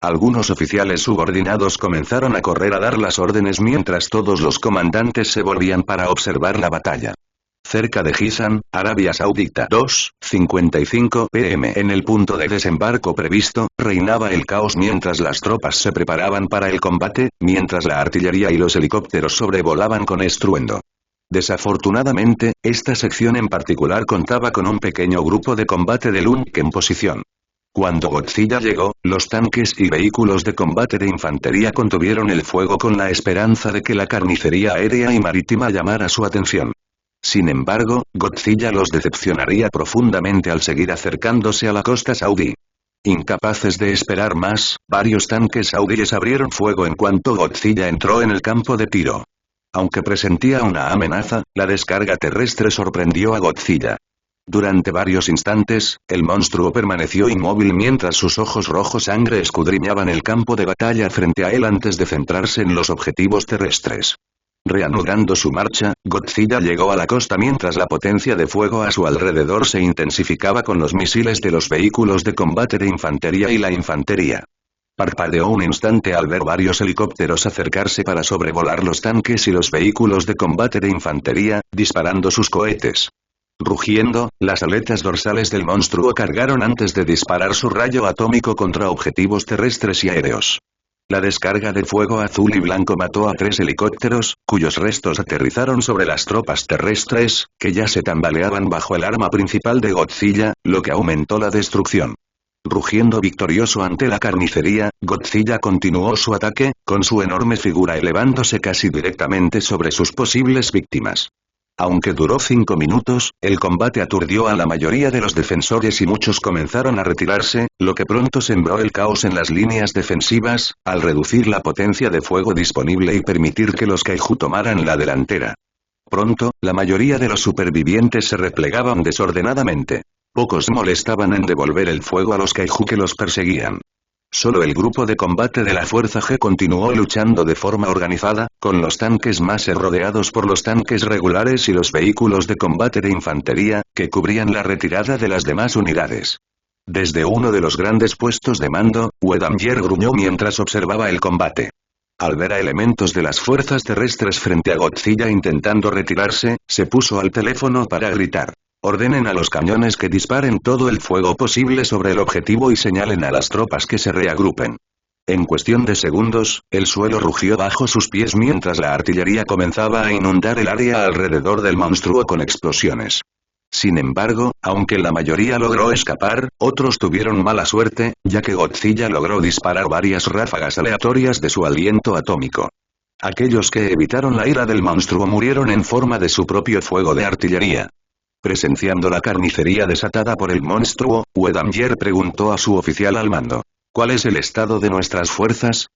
Algunos oficiales subordinados comenzaron a correr a dar las órdenes mientras todos los comandantes se volvían para observar la batalla. Cerca de Jisan, Arabia Saudita 2:55 pm. En el punto de desembarco previsto, reinaba el caos mientras las tropas se preparaban para el combate, mientras la artillería y los helicópteros sobrevolaban con estruendo. Desafortunadamente, esta sección en particular contaba con un pequeño grupo de combate de Lunk en posición. Cuando Godzilla llegó, los tanques y vehículos de combate de infantería contuvieron el fuego con la esperanza de que la carnicería aérea y marítima llamara su atención. Sin embargo, Godzilla los decepcionaría profundamente al seguir acercándose a la costa saudí. Incapaces de esperar más, varios tanques saudíes abrieron fuego en cuanto Godzilla entró en el campo de tiro. Aunque presentía una amenaza, la descarga terrestre sorprendió a Godzilla. Durante varios instantes, el monstruo permaneció inmóvil mientras sus ojos rojos sangre escudriñaban el campo de batalla frente a él antes de centrarse en los objetivos terrestres. Reanudando su marcha, Godzilla llegó a la costa mientras la potencia de fuego a su alrededor se intensificaba con los misiles de los vehículos de combate de infantería y la infantería. Parpadeó un instante al ver varios helicópteros acercarse para sobrevolar los tanques y los vehículos de combate de infantería, disparando sus cohetes. Rugiendo, las aletas dorsales del monstruo cargaron antes de disparar su rayo atómico contra objetivos terrestres y aéreos. La descarga de fuego azul y blanco mató a 3 helicópteros, cuyos restos aterrizaron sobre las tropas terrestres, que ya se tambaleaban bajo el arma principal de Godzilla, lo que aumentó la destrucción. Rugiendo victorioso ante la carnicería, Godzilla continuó su ataque, con su enorme figura elevándose casi directamente sobre sus posibles víctimas. Aunque duró 5 minutos, el combate aturdió a la mayoría de los defensores y muchos comenzaron a retirarse, lo que pronto sembró el caos en las líneas defensivas, al reducir la potencia de fuego disponible y permitir que los Kaiju tomaran la delantera. Pronto, la mayoría de los supervivientes se replegaban desordenadamente. Pocos molestaban en devolver el fuego a los Kaiju que los perseguían. Solo el grupo de combate de la Fuerza G continuó luchando de forma organizada, con los tanques más rodeados por los tanques regulares y los vehículos de combate de infantería, que cubrían la retirada de las demás unidades. Desde uno de los grandes puestos de mando, Wedamyer gruñó mientras observaba el combate. Al ver a elementos de las fuerzas terrestres frente a Godzilla intentando retirarse, se puso al teléfono para gritar. Ordenen a los cañones que disparen todo el fuego posible sobre el objetivo y señalen a las tropas que se reagrupen. En cuestión de segundos, el suelo rugió bajo sus pies mientras la artillería comenzaba a inundar el área alrededor del monstruo con explosiones. Sin embargo, aunque la mayoría logró escapar, otros tuvieron mala suerte, ya que Godzilla logró disparar varias ráfagas aleatorias de su aliento atómico. Aquellos que evitaron la ira del monstruo murieron en forma de su propio fuego de artillería. Presenciando la carnicería desatada por el monstruo, Wedamyer preguntó a su oficial al mando. ¿Cuál es el estado de nuestras fuerzas?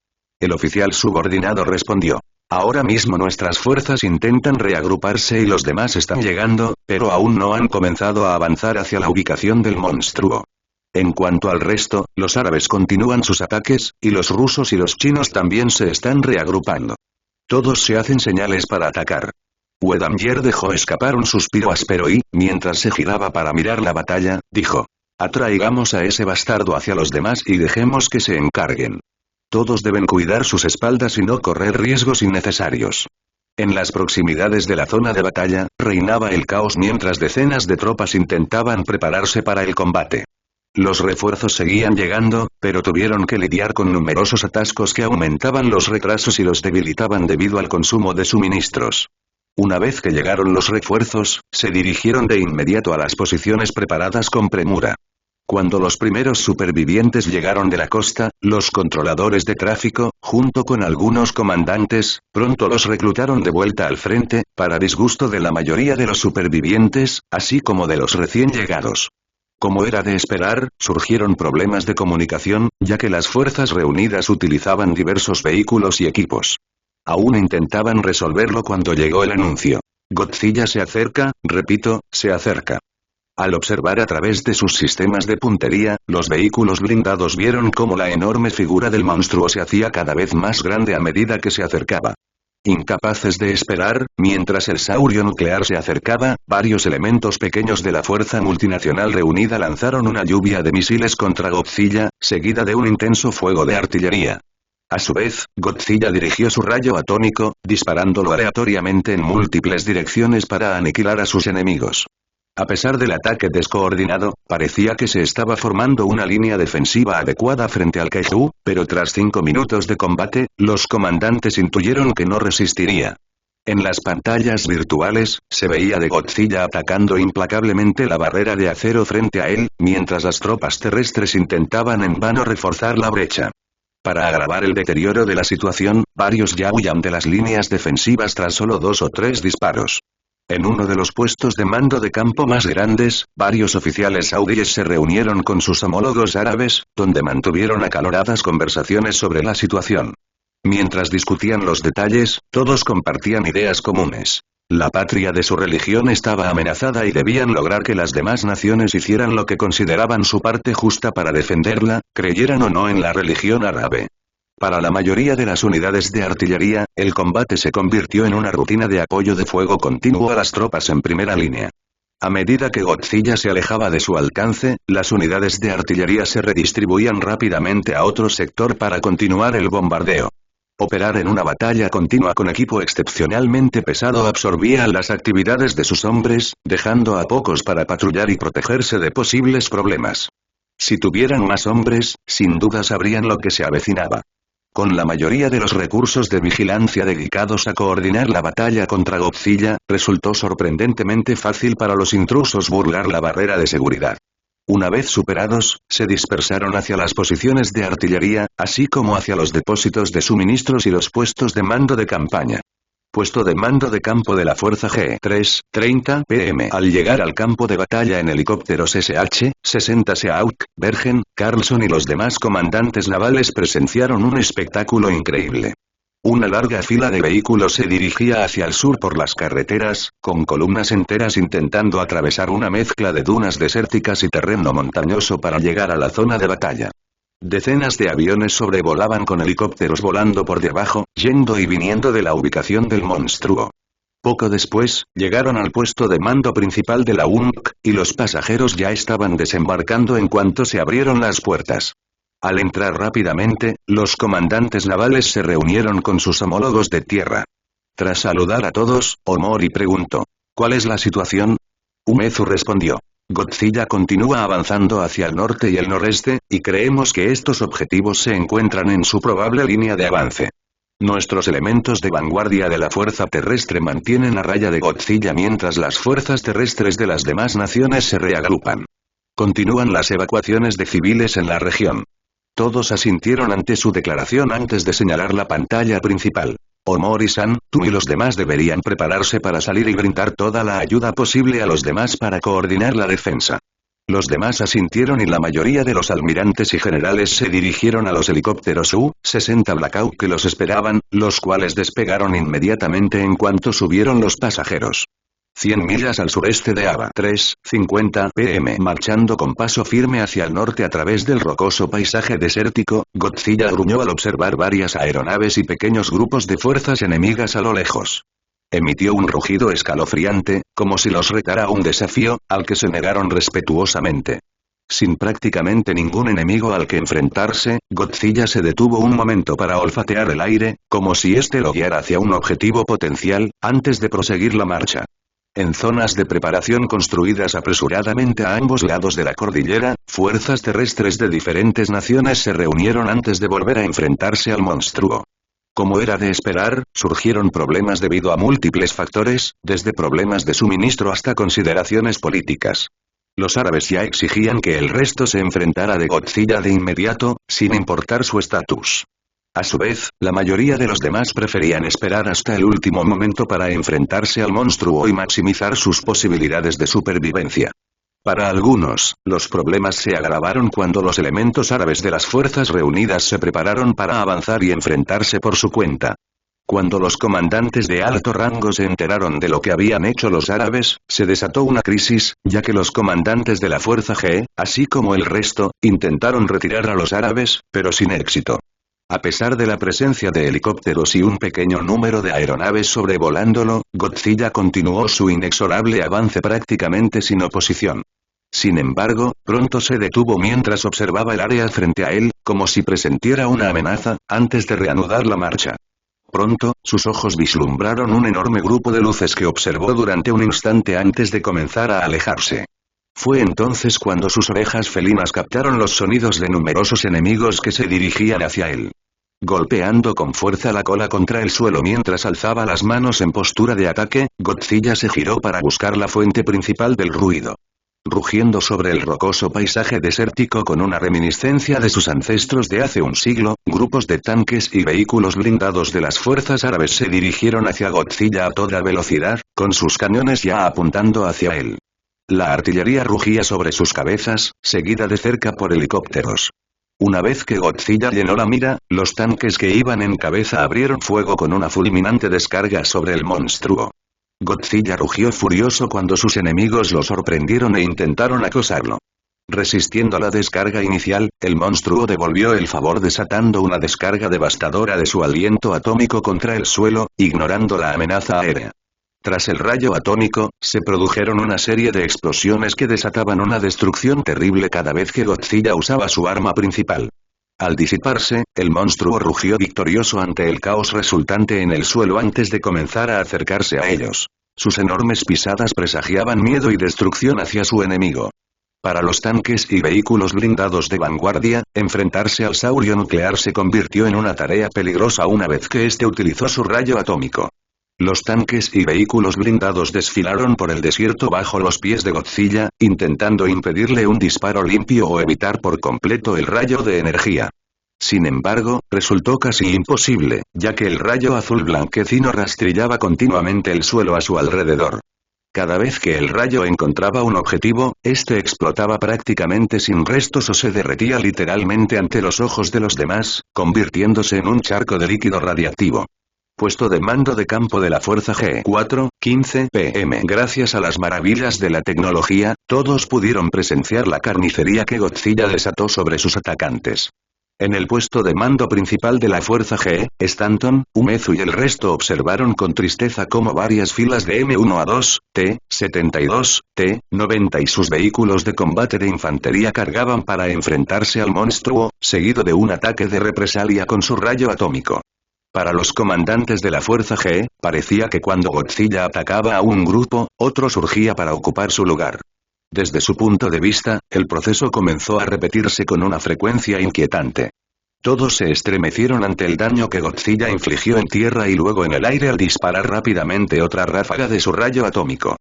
El oficial subordinado respondió. Ahora mismo nuestras fuerzas intentan reagruparse y los demás están llegando, pero aún no han comenzado a avanzar hacia la ubicación del monstruo. En cuanto al resto, los árabes continúan sus ataques, y los rusos y los chinos también se están reagrupando. Todos se hacen señales para atacar. Wedamyer dejó escapar un suspiro áspero y, mientras se giraba para mirar la batalla, dijo. Atraigamos a ese bastardo hacia los demás y dejemos que se encarguen. Todos deben cuidar sus espaldas y no correr riesgos innecesarios. En las proximidades de la zona de batalla, reinaba el caos mientras decenas de tropas intentaban prepararse para el combate. Los refuerzos seguían llegando, pero tuvieron que lidiar con numerosos atascos que aumentaban los retrasos y los debilitaban debido al consumo de suministros. Una vez que llegaron los refuerzos, se dirigieron de inmediato a las posiciones preparadas con premura. Cuando los primeros supervivientes llegaron de la costa, los controladores de tráfico, junto con algunos comandantes, pronto los reclutaron de vuelta al frente, para disgusto de la mayoría de los supervivientes, así como de los recién llegados. Como era de esperar, surgieron problemas de comunicación, ya que las fuerzas reunidas utilizaban diversos vehículos y equipos. Aún intentaban resolverlo cuando llegó el anuncio. Godzilla se acerca, repito, se acerca. Al observar a través de sus sistemas de puntería, los vehículos blindados vieron cómo la enorme figura del monstruo se hacía cada vez más grande a medida que se acercaba. Incapaces de esperar, mientras el saurio nuclear se acercaba, varios elementos pequeños de la fuerza multinacional reunida lanzaron una lluvia de misiles contra Godzilla, seguida de un intenso fuego de artillería. A su vez, Godzilla dirigió su rayo atómico, disparándolo aleatoriamente en múltiples direcciones para aniquilar a sus enemigos. A pesar del ataque descoordinado, parecía que se estaba formando una línea defensiva adecuada frente al Kaiju, pero tras 5 minutos de combate, los comandantes intuyeron que no resistiría. En las pantallas virtuales, se veía de Godzilla atacando implacablemente la barrera de acero frente a él, mientras las tropas terrestres intentaban en vano reforzar la brecha. Para agravar el deterioro de la situación, varios ya huían de las líneas defensivas tras solo 2 o 3 disparos. En uno de los puestos de mando de campo más grandes, varios oficiales saudíes se reunieron con sus homólogos árabes, donde mantuvieron acaloradas conversaciones sobre la situación. Mientras discutían los detalles, todos compartían ideas comunes. La patria de su religión estaba amenazada y debían lograr que las demás naciones hicieran lo que consideraban su parte justa para defenderla, creyeran o no en la religión árabe. Para la mayoría de las unidades de artillería, el combate se convirtió en una rutina de apoyo de fuego continuo a las tropas en primera línea. A medida que Godzilla se alejaba de su alcance, las unidades de artillería se redistribuían rápidamente a otro sector para continuar el bombardeo. Operar en una batalla continua con equipo excepcionalmente pesado absorbía las actividades de sus hombres, dejando a pocos para patrullar y protegerse de posibles problemas. Si tuvieran más hombres, sin duda sabrían lo que se avecinaba. Con la mayoría de los recursos de vigilancia dedicados a coordinar la batalla contra Godzilla, resultó sorprendentemente fácil para los intrusos burlar la barrera de seguridad. Una vez superados, se dispersaron hacia las posiciones de artillería, así como hacia los depósitos de suministros y los puestos de mando de campaña. Puesto de mando de campo de la Fuerza G-3, 30 pm. Al llegar al campo de batalla en helicópteros SH-60 Seahawk, Bergen, Carlson y los demás comandantes navales presenciaron un espectáculo increíble. Una larga fila de vehículos se dirigía hacia el sur por las carreteras, con columnas enteras intentando atravesar una mezcla de dunas desérticas y terreno montañoso para llegar a la zona de batalla. Decenas de aviones sobrevolaban con helicópteros volando por debajo, yendo y viniendo de la ubicación del monstruo. Poco después, llegaron al puesto de mando principal de la UNC, y los pasajeros ya estaban desembarcando en cuanto se abrieron las puertas. Al entrar rápidamente, los comandantes navales se reunieron con sus homólogos de tierra. Tras saludar a todos, Omori preguntó: ¿cuál es la situación? Umezu respondió: Godzilla continúa avanzando hacia el norte y el noreste, y creemos que estos objetivos se encuentran en su probable línea de avance. Nuestros elementos de vanguardia de la fuerza terrestre mantienen a raya de Godzilla mientras las fuerzas terrestres de las demás naciones se reagrupan. Continúan las evacuaciones de civiles en la región. Todos asintieron ante su declaración antes de señalar la pantalla principal. Omori-san, tú y los demás deberían prepararse para salir y brindar toda la ayuda posible a los demás para coordinar la defensa. Los demás asintieron y la mayoría de los almirantes y generales se dirigieron a los helicópteros U-60 Blackhawk que los esperaban, los cuales despegaron inmediatamente en cuanto subieron los pasajeros. 100 millas al sureste de Aba 3:50 pm. Marchando con paso firme hacia el norte a través del rocoso paisaje desértico, Godzilla gruñó al observar varias aeronaves y pequeños grupos de fuerzas enemigas a lo lejos. Emitió un rugido escalofriante, como si los retara a un desafío, al que se negaron respetuosamente. Sin prácticamente ningún enemigo al que enfrentarse, Godzilla se detuvo un momento para olfatear el aire, como si éste lo guiara hacia un objetivo potencial, antes de proseguir la marcha. En zonas de preparación construidas apresuradamente a ambos lados de la cordillera, fuerzas terrestres de diferentes naciones se reunieron antes de volver a enfrentarse al monstruo. Como era de esperar, surgieron problemas debido a múltiples factores, desde problemas de suministro hasta consideraciones políticas. Los árabes ya exigían que el resto se enfrentara de Godzilla de inmediato, sin importar su estatus. A su vez, la mayoría de los demás preferían esperar hasta el último momento para enfrentarse al monstruo y maximizar sus posibilidades de supervivencia. Para algunos, los problemas se agravaron cuando los elementos árabes de las fuerzas reunidas se prepararon para avanzar y enfrentarse por su cuenta. Cuando los comandantes de alto rango se enteraron de lo que habían hecho los árabes, se desató una crisis, ya que los comandantes de la fuerza G, así como el resto, intentaron retirar a los árabes, pero sin éxito. A pesar de la presencia de helicópteros y un pequeño número de aeronaves sobrevolándolo, Godzilla continuó su inexorable avance prácticamente sin oposición. Sin embargo, pronto se detuvo mientras observaba el área frente a él, como si presintiera una amenaza, antes de reanudar la marcha. Pronto, sus ojos vislumbraron un enorme grupo de luces que observó durante un instante antes de comenzar a alejarse. Fue entonces cuando sus orejas felinas captaron los sonidos de numerosos enemigos que se dirigían hacia él. Golpeando con fuerza la cola contra el suelo mientras alzaba las manos en postura de ataque, Godzilla se giró para buscar la fuente principal del ruido. Rugiendo sobre el rocoso paisaje desértico con una reminiscencia de sus ancestros de hace un siglo, grupos de tanques y vehículos blindados de las fuerzas árabes se dirigieron hacia Godzilla a toda velocidad, con sus cañones ya apuntando hacia él. La artillería rugía sobre sus cabezas, seguida de cerca por helicópteros. Una vez que Godzilla llenó la mira, los tanques que iban en cabeza abrieron fuego con una fulminante descarga sobre el monstruo. Godzilla rugió furioso cuando sus enemigos lo sorprendieron e intentaron acosarlo. Resistiendo la descarga inicial, el monstruo devolvió el favor desatando una descarga devastadora de su aliento atómico contra el suelo, ignorando la amenaza aérea. Tras el rayo atómico, se produjeron una serie de explosiones que desataban una destrucción terrible cada vez que Godzilla usaba su arma principal. Al disiparse, el monstruo rugió victorioso ante el caos resultante en el suelo antes de comenzar a acercarse a ellos. Sus enormes pisadas presagiaban miedo y destrucción hacia su enemigo. Para los tanques y vehículos blindados de vanguardia, enfrentarse al saurio nuclear se convirtió en una tarea peligrosa una vez que éste utilizó su rayo atómico. Los tanques y vehículos blindados desfilaron por el desierto bajo los pies de Godzilla, intentando impedirle un disparo limpio o evitar por completo el rayo de energía. Sin embargo, resultó casi imposible, ya que el rayo azul blanquecino rastrillaba continuamente el suelo a su alrededor. Cada vez que el rayo encontraba un objetivo, este explotaba prácticamente sin restos o se derretía literalmente ante los ojos de los demás, convirtiéndose en un charco de líquido radiactivo. Puesto de mando de campo de la Fuerza G4, 15 p.m. Gracias a las maravillas de la tecnología, todos pudieron presenciar la carnicería que Godzilla desató sobre sus atacantes. En el puesto de mando principal de la Fuerza G, Stanton, Umezu y el resto observaron con tristeza cómo varias filas de M1A2, T-72, T-90 y sus vehículos de combate de infantería cargaban para enfrentarse al monstruo, seguido de un ataque de represalia con su rayo atómico. Para los comandantes de la Fuerza G, parecía que cuando Godzilla atacaba a un grupo, otro surgía para ocupar su lugar. Desde su punto de vista, el proceso comenzó a repetirse con una frecuencia inquietante. Todos se estremecieron ante el daño que Godzilla infligió en tierra y luego en el aire al disparar rápidamente otra ráfaga de su rayo atómico.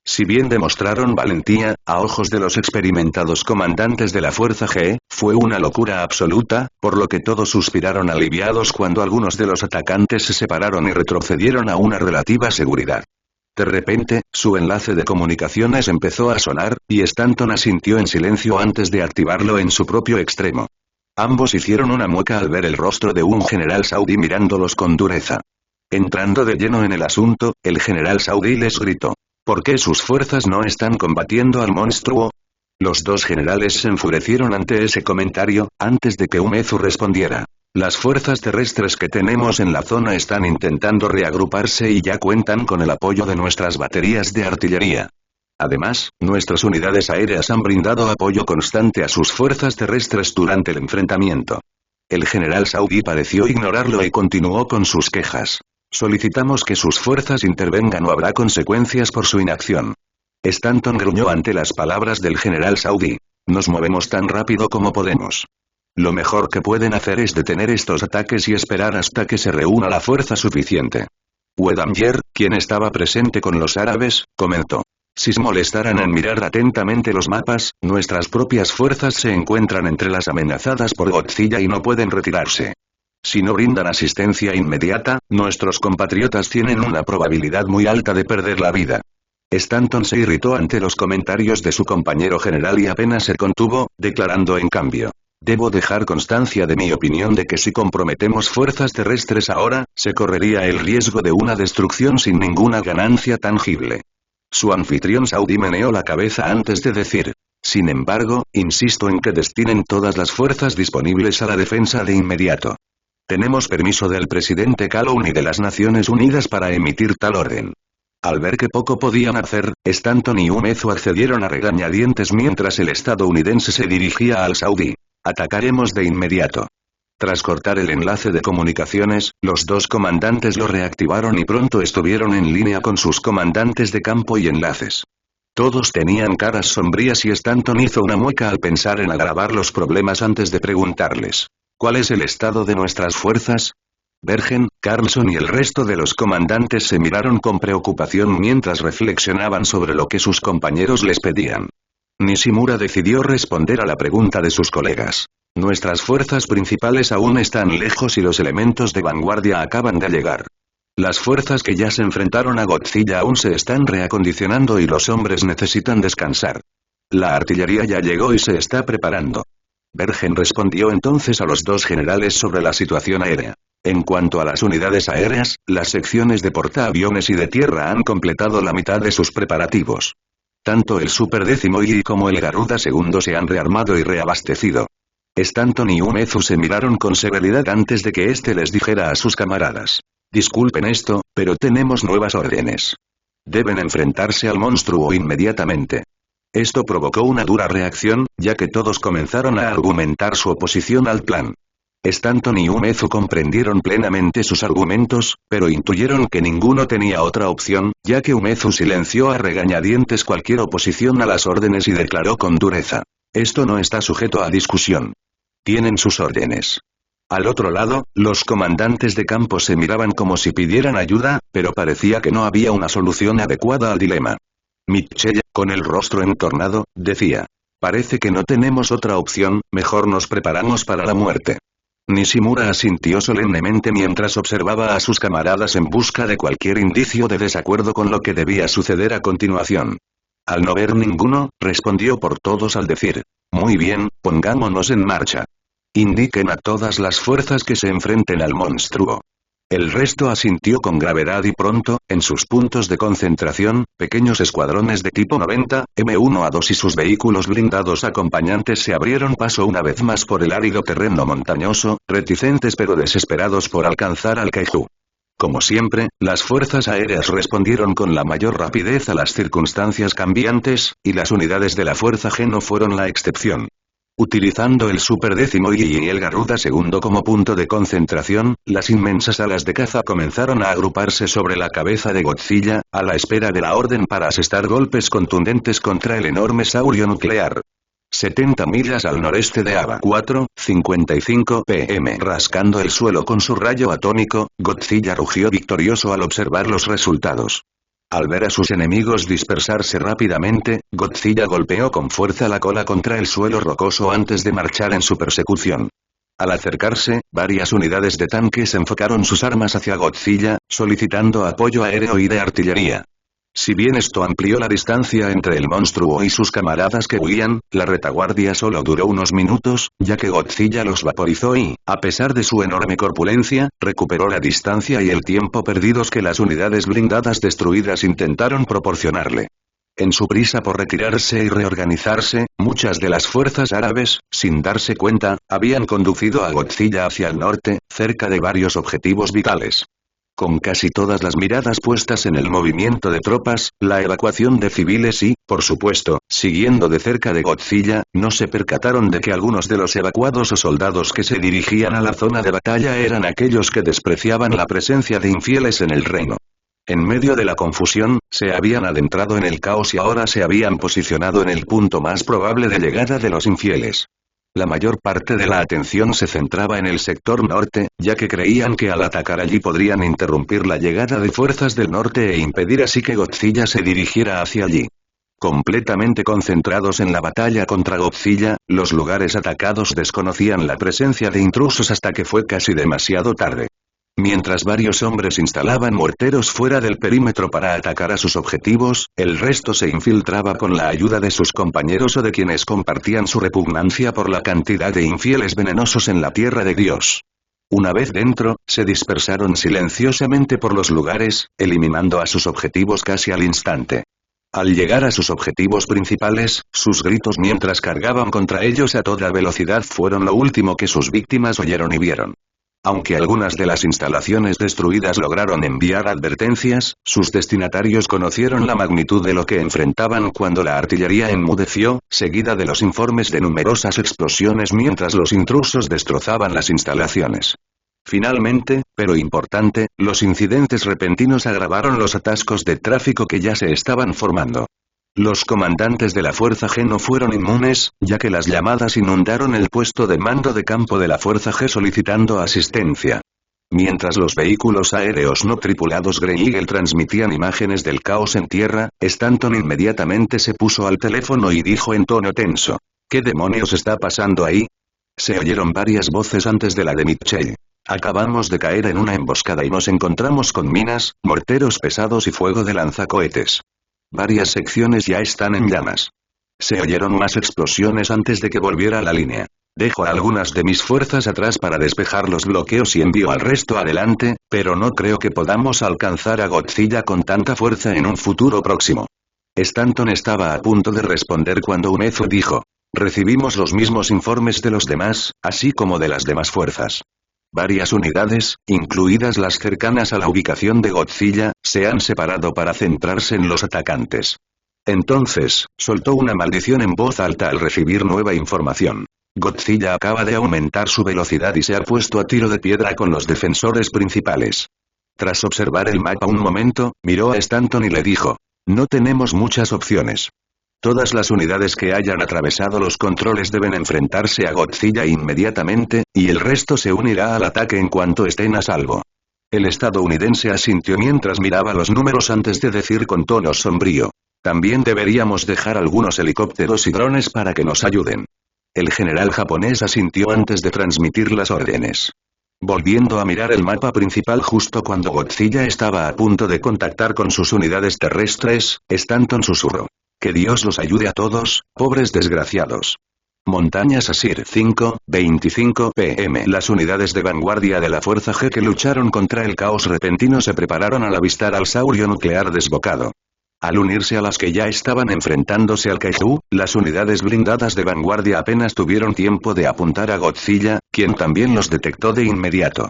Si bien demostraron valentía, a ojos de los experimentados comandantes de la Fuerza G, fue una locura absoluta, por lo que todos suspiraron aliviados cuando algunos de los atacantes se separaron y retrocedieron a una relativa seguridad. De repente, su enlace de comunicaciones empezó a sonar, y Stanton asintió en silencio antes de activarlo en su propio extremo. Ambos hicieron una mueca al ver el rostro de un general saudí mirándolos con dureza. Entrando de lleno en el asunto, el general saudí les gritó: ¿por qué sus fuerzas no están combatiendo al monstruo? Los dos generales se enfurecieron ante ese comentario, antes de que Umezu respondiera. Las fuerzas terrestres que tenemos en la zona están intentando reagruparse y ya cuentan con el apoyo de nuestras baterías de artillería. Además, nuestras unidades aéreas han brindado apoyo constante a sus fuerzas terrestres durante el enfrentamiento. El general saudí pareció ignorarlo y continuó con sus quejas. Solicitamos que sus fuerzas intervengan o habrá consecuencias por su inacción. Stanton gruñó ante las palabras del general saudí. Nos movemos tan rápido como podemos. Lo mejor que pueden hacer es detener estos ataques y esperar hasta que se reúna la fuerza suficiente. Wedamyer, quien estaba presente con los árabes, comentó. Si se molestaran en mirar atentamente los mapas, nuestras propias fuerzas se encuentran entre las amenazadas por Godzilla y no pueden retirarse. Si no brindan asistencia inmediata, nuestros compatriotas tienen una probabilidad muy alta de perder la vida. Stanton se irritó ante los comentarios de su compañero general y apenas se contuvo, declarando en cambio. Debo dejar constancia de mi opinión de que si comprometemos fuerzas terrestres ahora, se correría el riesgo de una destrucción sin ninguna ganancia tangible. Su anfitrión saudí meneó la cabeza antes de decir. Sin embargo, insisto en que destinen todas las fuerzas disponibles a la defensa de inmediato. Tenemos permiso del presidente Calhoun y de las Naciones Unidas para emitir tal orden. Al ver que poco podían hacer, Stanton y Umezu accedieron a regañadientes mientras el estadounidense se dirigía al saudí. Atacaremos de inmediato. Tras cortar el enlace de comunicaciones, los dos comandantes lo reactivaron y pronto estuvieron en línea con sus comandantes de campo y enlaces. Todos tenían caras sombrías y Stanton hizo una mueca al pensar en agravar los problemas antes de preguntarles. ¿Cuál es el estado de nuestras fuerzas? Bergen, Carlson y el resto de los comandantes se miraron con preocupación mientras reflexionaban sobre lo que sus compañeros les pedían. Nishimura decidió responder a la pregunta de sus colegas. Nuestras fuerzas principales aún están lejos y los elementos de vanguardia acaban de llegar. Las fuerzas que ya se enfrentaron a Godzilla aún se están reacondicionando y los hombres necesitan descansar. La artillería ya llegó y se está preparando. Bergen respondió entonces a los dos generales sobre la situación aérea. En cuanto a las unidades aéreas, las secciones de portaaviones y de tierra han completado la mitad de sus preparativos. Tanto el Super 10 como el Garuda II se han rearmado y reabastecido. Stanton y Umezu se miraron con severidad antes de que éste les dijera a sus camaradas. Disculpen esto, pero tenemos nuevas órdenes. Deben enfrentarse al monstruo inmediatamente. Esto provocó una dura reacción, ya que todos comenzaron a argumentar su oposición al plan. Stanton y Umezu comprendieron plenamente sus argumentos, pero intuyeron que ninguno tenía otra opción, ya que Umezu silenció a regañadientes cualquier oposición a las órdenes y declaró con dureza: esto no está sujeto a discusión. Tienen sus órdenes. Al otro lado, los comandantes de campo se miraban como si pidieran ayuda, pero parecía que no había una solución adecuada al dilema. Mitchell, con el rostro entornado, decía: parece que no tenemos otra opción, mejor nos preparamos para la muerte. Nishimura asintió solemnemente mientras observaba a sus camaradas en busca de cualquier indicio de desacuerdo con lo que debía suceder a continuación. Al no ver ninguno, respondió por todos al decir: muy bien, pongámonos en marcha. Indiquen a todas las fuerzas que se enfrenten al monstruo. El resto asintió con gravedad y pronto, en sus puntos de concentración, pequeños escuadrones de tipo 90, M1A2 y sus vehículos blindados acompañantes se abrieron paso una vez más por el árido terreno montañoso, reticentes pero desesperados por alcanzar al Kaiju. Como siempre, las fuerzas aéreas respondieron con la mayor rapidez a las circunstancias cambiantes, y las unidades de la Fuerza G no fueron la excepción. Utilizando el Super Décimo y el Garuda segundo como punto de concentración, las inmensas alas de caza comenzaron a agruparse sobre la cabeza de Godzilla, a la espera de la orden para asestar golpes contundentes contra el enorme saurio nuclear. 70 millas al noreste de Aba 4:55 p.m. Rascando el suelo con su rayo atómico, Godzilla rugió victorioso al observar los resultados. Al ver a sus enemigos dispersarse rápidamente, Godzilla golpeó con fuerza la cola contra el suelo rocoso antes de marchar en su persecución. Al acercarse, varias unidades de tanques enfocaron sus armas hacia Godzilla, solicitando apoyo aéreo y de artillería. Si bien esto amplió la distancia entre el monstruo y sus camaradas que huían, la retaguardia solo duró unos minutos, ya que Godzilla los vaporizó y, a pesar de su enorme corpulencia, recuperó la distancia y el tiempo perdidos que las unidades blindadas destruidas intentaron proporcionarle. En su prisa por retirarse y reorganizarse, muchas de las fuerzas árabes, sin darse cuenta, habían conducido a Godzilla hacia el norte, cerca de varios objetivos vitales. Con casi todas las miradas puestas en el movimiento de tropas, la evacuación de civiles y, por supuesto, siguiendo de cerca de Godzilla, no se percataron de que algunos de los evacuados o soldados que se dirigían a la zona de batalla eran aquellos que despreciaban la presencia de infieles en el reino. En medio de la confusión, se habían adentrado en el caos y ahora se habían posicionado en el punto más probable de llegada de los infieles. La mayor parte de la atención se centraba en el sector norte, ya que creían que al atacar allí podrían interrumpir la llegada de fuerzas del norte e impedir así que Godzilla se dirigiera hacia allí. Completamente concentrados en la batalla contra Godzilla, los lugares atacados desconocían la presencia de intrusos hasta que fue casi demasiado tarde. Mientras varios hombres instalaban morteros fuera del perímetro para atacar a sus objetivos, el resto se infiltraba con la ayuda de sus compañeros o de quienes compartían su repugnancia por la cantidad de infieles venenosos en la Tierra de Dios. Una vez dentro, se dispersaron silenciosamente por los lugares, eliminando a sus objetivos casi al instante. Al llegar a sus objetivos principales, sus gritos mientras cargaban contra ellos a toda velocidad fueron lo último que sus víctimas oyeron y vieron. Aunque algunas de las instalaciones destruidas lograron enviar advertencias, sus destinatarios conocieron la magnitud de lo que enfrentaban cuando la artillería enmudeció, seguida de los informes de numerosas explosiones mientras los intrusos destrozaban las instalaciones. Finalmente, pero importante, los incidentes repentinos agravaron los atascos de tráfico que ya se estaban formando. Los comandantes de la Fuerza G no fueron inmunes, ya que las llamadas inundaron el puesto de mando de campo de la Fuerza G solicitando asistencia. Mientras los vehículos aéreos no tripulados Grey Eagle transmitían imágenes del caos en tierra, Stanton inmediatamente se puso al teléfono y dijo en tono tenso: ¿qué demonios está pasando ahí? Se oyeron varias voces antes de la de Mitchell. Acabamos de caer en una emboscada y nos encontramos con minas, morteros pesados y fuego de lanzacohetes. Varias secciones ya están en llamas. Se oyeron más explosiones antes de que volviera a la línea. Dejo a algunas de mis fuerzas atrás para despejar los bloqueos y envío al resto adelante, pero no creo que podamos alcanzar a Godzilla con tanta fuerza en un futuro próximo. Stanton estaba a punto de responder cuando Umezu dijo: recibimos los mismos informes de los demás, así como de las demás fuerzas. Varias unidades, incluidas las cercanas a la ubicación de Godzilla, se han separado para centrarse en los atacantes. Entonces, soltó una maldición en voz alta al recibir nueva información. Godzilla acaba de aumentar su velocidad y se ha puesto a tiro de piedra con los defensores principales. Tras observar el mapa un momento, miró a Stanton y le dijo: no tenemos muchas opciones. Todas las unidades que hayan atravesado los controles deben enfrentarse a Godzilla inmediatamente, y el resto se unirá al ataque en cuanto estén a salvo. El estadounidense asintió mientras miraba los números antes de decir con tono sombrío: también deberíamos dejar algunos helicópteros y drones para que nos ayuden. El general japonés asintió antes de transmitir las órdenes. Volviendo a mirar el mapa principal justo cuando Godzilla estaba a punto de contactar con sus unidades terrestres, Stanton susurró: que Dios los ayude a todos, pobres desgraciados. Montañas Asir 5:25 p.m. Las unidades de vanguardia de la Fuerza G que lucharon contra el caos repentino se prepararon al avistar al saurio nuclear desbocado. Al unirse a las que ya estaban enfrentándose al Kaiju, las unidades blindadas de vanguardia apenas tuvieron tiempo de apuntar a Godzilla, quien también los detectó de inmediato.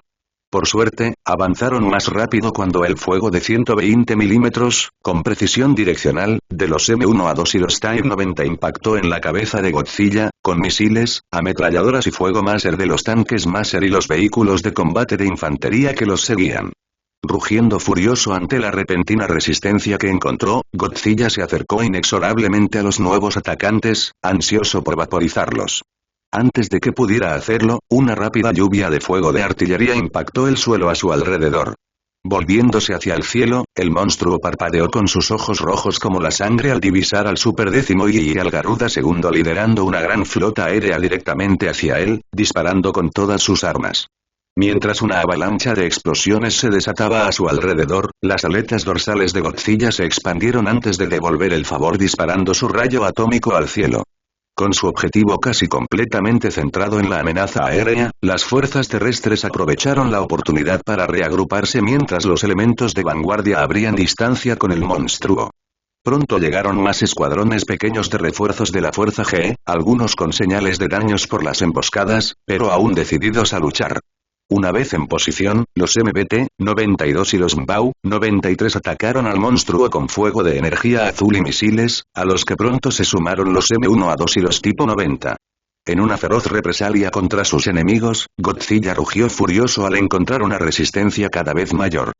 Por suerte, avanzaron más rápido cuando el fuego de 120 milímetros, con precisión direccional, de los M1A2 y los Type 90 impactó en la cabeza de Godzilla, con misiles, ametralladoras y fuego máser de los tanques máser y los vehículos de combate de infantería que los seguían. Rugiendo furioso ante la repentina resistencia que encontró, Godzilla se acercó inexorablemente a los nuevos atacantes, ansioso por vaporizarlos. Antes de que pudiera hacerlo, una rápida lluvia de fuego de artillería impactó el suelo a su alrededor. Volviéndose hacia el cielo, el monstruo parpadeó con sus ojos rojos como la sangre al divisar al Super Décimo y al Garuda II liderando una gran flota aérea directamente hacia él, disparando con todas sus armas. Mientras una avalancha de explosiones se desataba a su alrededor, las aletas dorsales de Godzilla se expandieron antes de devolver el favor disparando su rayo atómico al cielo. Con su objetivo casi completamente centrado en la amenaza aérea, las fuerzas terrestres aprovecharon la oportunidad para reagruparse mientras los elementos de vanguardia abrían distancia con el monstruo. Pronto llegaron más escuadrones pequeños de refuerzos de la Fuerza G, algunos con señales de daños por las emboscadas, pero aún decididos a luchar. Una vez en posición, los MBT-92 y los MBAU-93 atacaron al monstruo con fuego de energía azul y misiles, a los que pronto se sumaron los M1A2 y los tipo 90. En una feroz represalia contra sus enemigos, Godzilla rugió furioso al encontrar una resistencia cada vez mayor.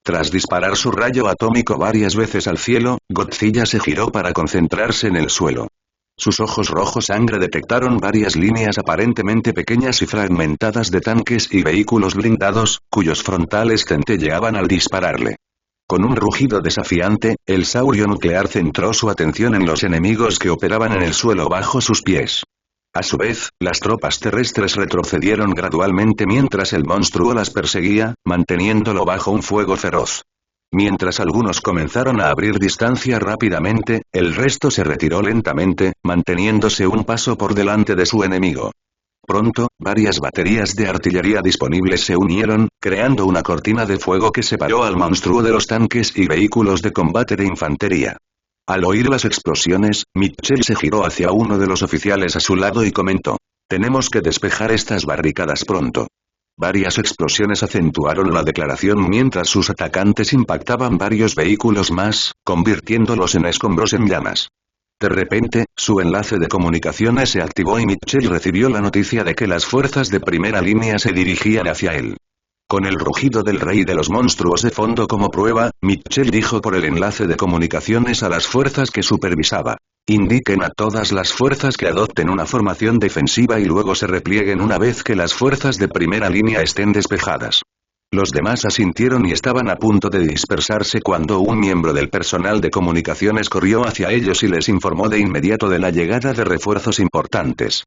Tras disparar su rayo atómico varias veces al cielo, Godzilla se giró para concentrarse en el suelo. Sus ojos rojos sangre detectaron varias líneas aparentemente pequeñas y fragmentadas de tanques y vehículos blindados, cuyos frontales centelleaban al dispararle. Con un rugido desafiante, el saurio nuclear centró su atención en los enemigos que operaban en el suelo bajo sus pies. A su vez, las tropas terrestres retrocedieron gradualmente mientras el monstruo las perseguía, manteniéndolo bajo un fuego feroz. Mientras algunos comenzaron a abrir distancia rápidamente, el resto se retiró lentamente, manteniéndose un paso por delante de su enemigo. Pronto, varias baterías de artillería disponibles se unieron, creando una cortina de fuego que separó al monstruo de los tanques y vehículos de combate de infantería. Al oír las explosiones, Mitchell se giró hacia uno de los oficiales a su lado y comentó: «Tenemos que despejar estas barricadas pronto». Varias explosiones acentuaron la declaración mientras sus atacantes impactaban varios vehículos más, convirtiéndolos en escombros en llamas. De repente, su enlace de comunicaciones se activó y Mitchell recibió la noticia de que las fuerzas de primera línea se dirigían hacia él. Con el rugido del rey de los monstruos de fondo como prueba, Mitchell dijo por el enlace de comunicaciones a las fuerzas que supervisaba: «Indiquen a todas las fuerzas que adopten una formación defensiva y luego se replieguen una vez que las fuerzas de primera línea estén despejadas». Los demás asintieron y estaban a punto de dispersarse cuando un miembro del personal de comunicaciones corrió hacia ellos y les informó de inmediato de la llegada de refuerzos importantes.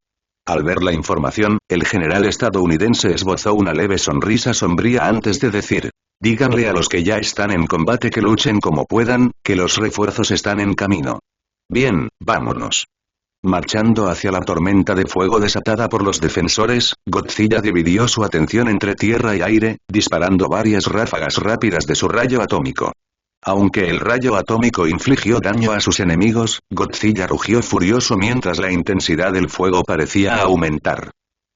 Al ver la información, el general estadounidense esbozó una leve sonrisa sombría antes de decir: «Díganle a los que ya están en combate que luchen como puedan, que los refuerzos están en camino». «Bien, vámonos». Marchando hacia la tormenta de fuego desatada por los defensores, Godzilla dividió su atención entre tierra y aire, disparando varias ráfagas rápidas de su rayo atómico. Aunque el rayo atómico infligió daño a sus enemigos, Godzilla rugió furioso mientras la intensidad del fuego parecía aumentar.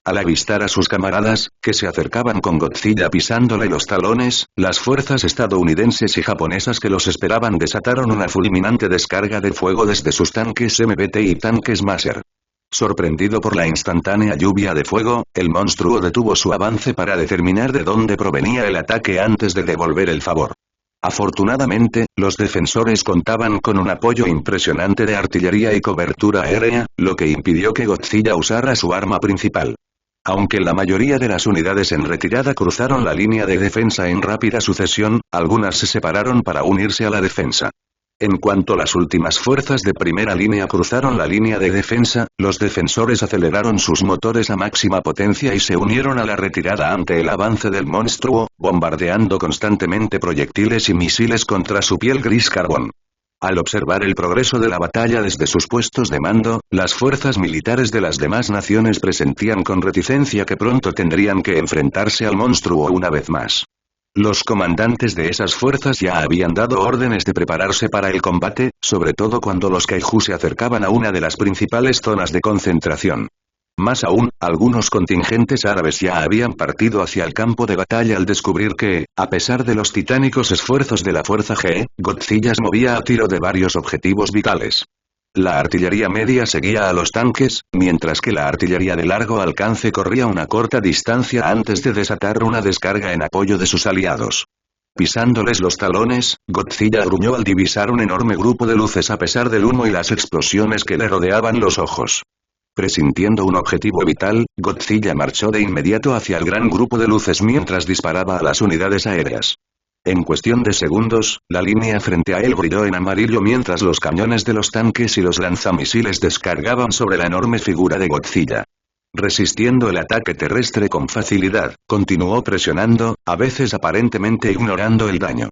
Al avistar a sus camaradas, que se acercaban con Godzilla pisándole los talones, las fuerzas estadounidenses y japonesas que los esperaban desataron una fulminante descarga de fuego desde sus tanques MBT y tanques Maser. Sorprendido por la instantánea lluvia de fuego, el monstruo detuvo su avance para determinar de dónde provenía el ataque antes de devolver el favor. Afortunadamente, los defensores contaban con un apoyo impresionante de artillería y cobertura aérea, lo que impidió que Godzilla usara su arma principal. Aunque la mayoría de las unidades en retirada cruzaron la línea de defensa en rápida sucesión, algunas se separaron para unirse a la defensa. En cuanto las últimas fuerzas de primera línea cruzaron la línea de defensa, los defensores aceleraron sus motores a máxima potencia y se unieron a la retirada ante el avance del monstruo, bombardeando constantemente proyectiles y misiles contra su piel gris carbón. Al observar el progreso de la batalla desde sus puestos de mando, las fuerzas militares de las demás naciones presentían con reticencia que pronto tendrían que enfrentarse al monstruo una vez más. Los comandantes de esas fuerzas ya habían dado órdenes de prepararse para el combate, sobre todo cuando los Kaiju se acercaban a una de las principales zonas de concentración. Más aún, algunos contingentes árabes ya habían partido hacia el campo de batalla al descubrir que, a pesar de los titánicos esfuerzos de la Fuerza G, Godzilla se movía a tiro de varios objetivos vitales. La artillería media seguía a los tanques, mientras que la artillería de largo alcance corría una corta distancia antes de desatar una descarga en apoyo de sus aliados. Pisándoles los talones, Godzilla gruñó al divisar un enorme grupo de luces a pesar del humo y las explosiones que le rodeaban los ojos. Presintiendo un objetivo vital, Godzilla marchó de inmediato hacia el gran grupo de luces mientras disparaba a las unidades aéreas. En cuestión de segundos, la línea frente a él brilló en amarillo mientras los cañones de los tanques y los lanzamisiles descargaban sobre la enorme figura de Godzilla. Resistiendo el ataque terrestre con facilidad, continuó presionando, a veces aparentemente ignorando el daño.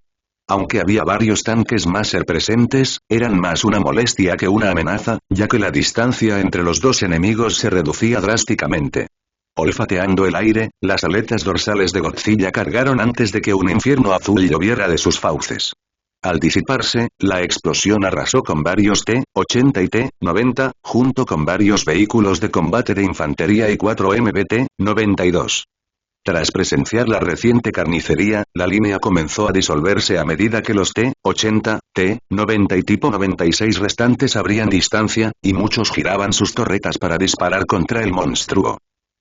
Aunque había varios tanques Maser presentes, eran más una molestia que una amenaza, ya que la distancia entre los dos enemigos se reducía drásticamente. Olfateando el aire, las aletas dorsales de Godzilla cargaron antes de que un infierno azul lloviera de sus fauces. Al disiparse, la explosión arrasó con varios T-80 y T-90, junto con varios vehículos de combate de infantería y 4 MBT-92. Tras presenciar la reciente carnicería, la línea comenzó a disolverse a medida que los T-80, T-90 y tipo 96 restantes abrían distancia, y muchos giraban sus torretas para disparar contra el monstruo.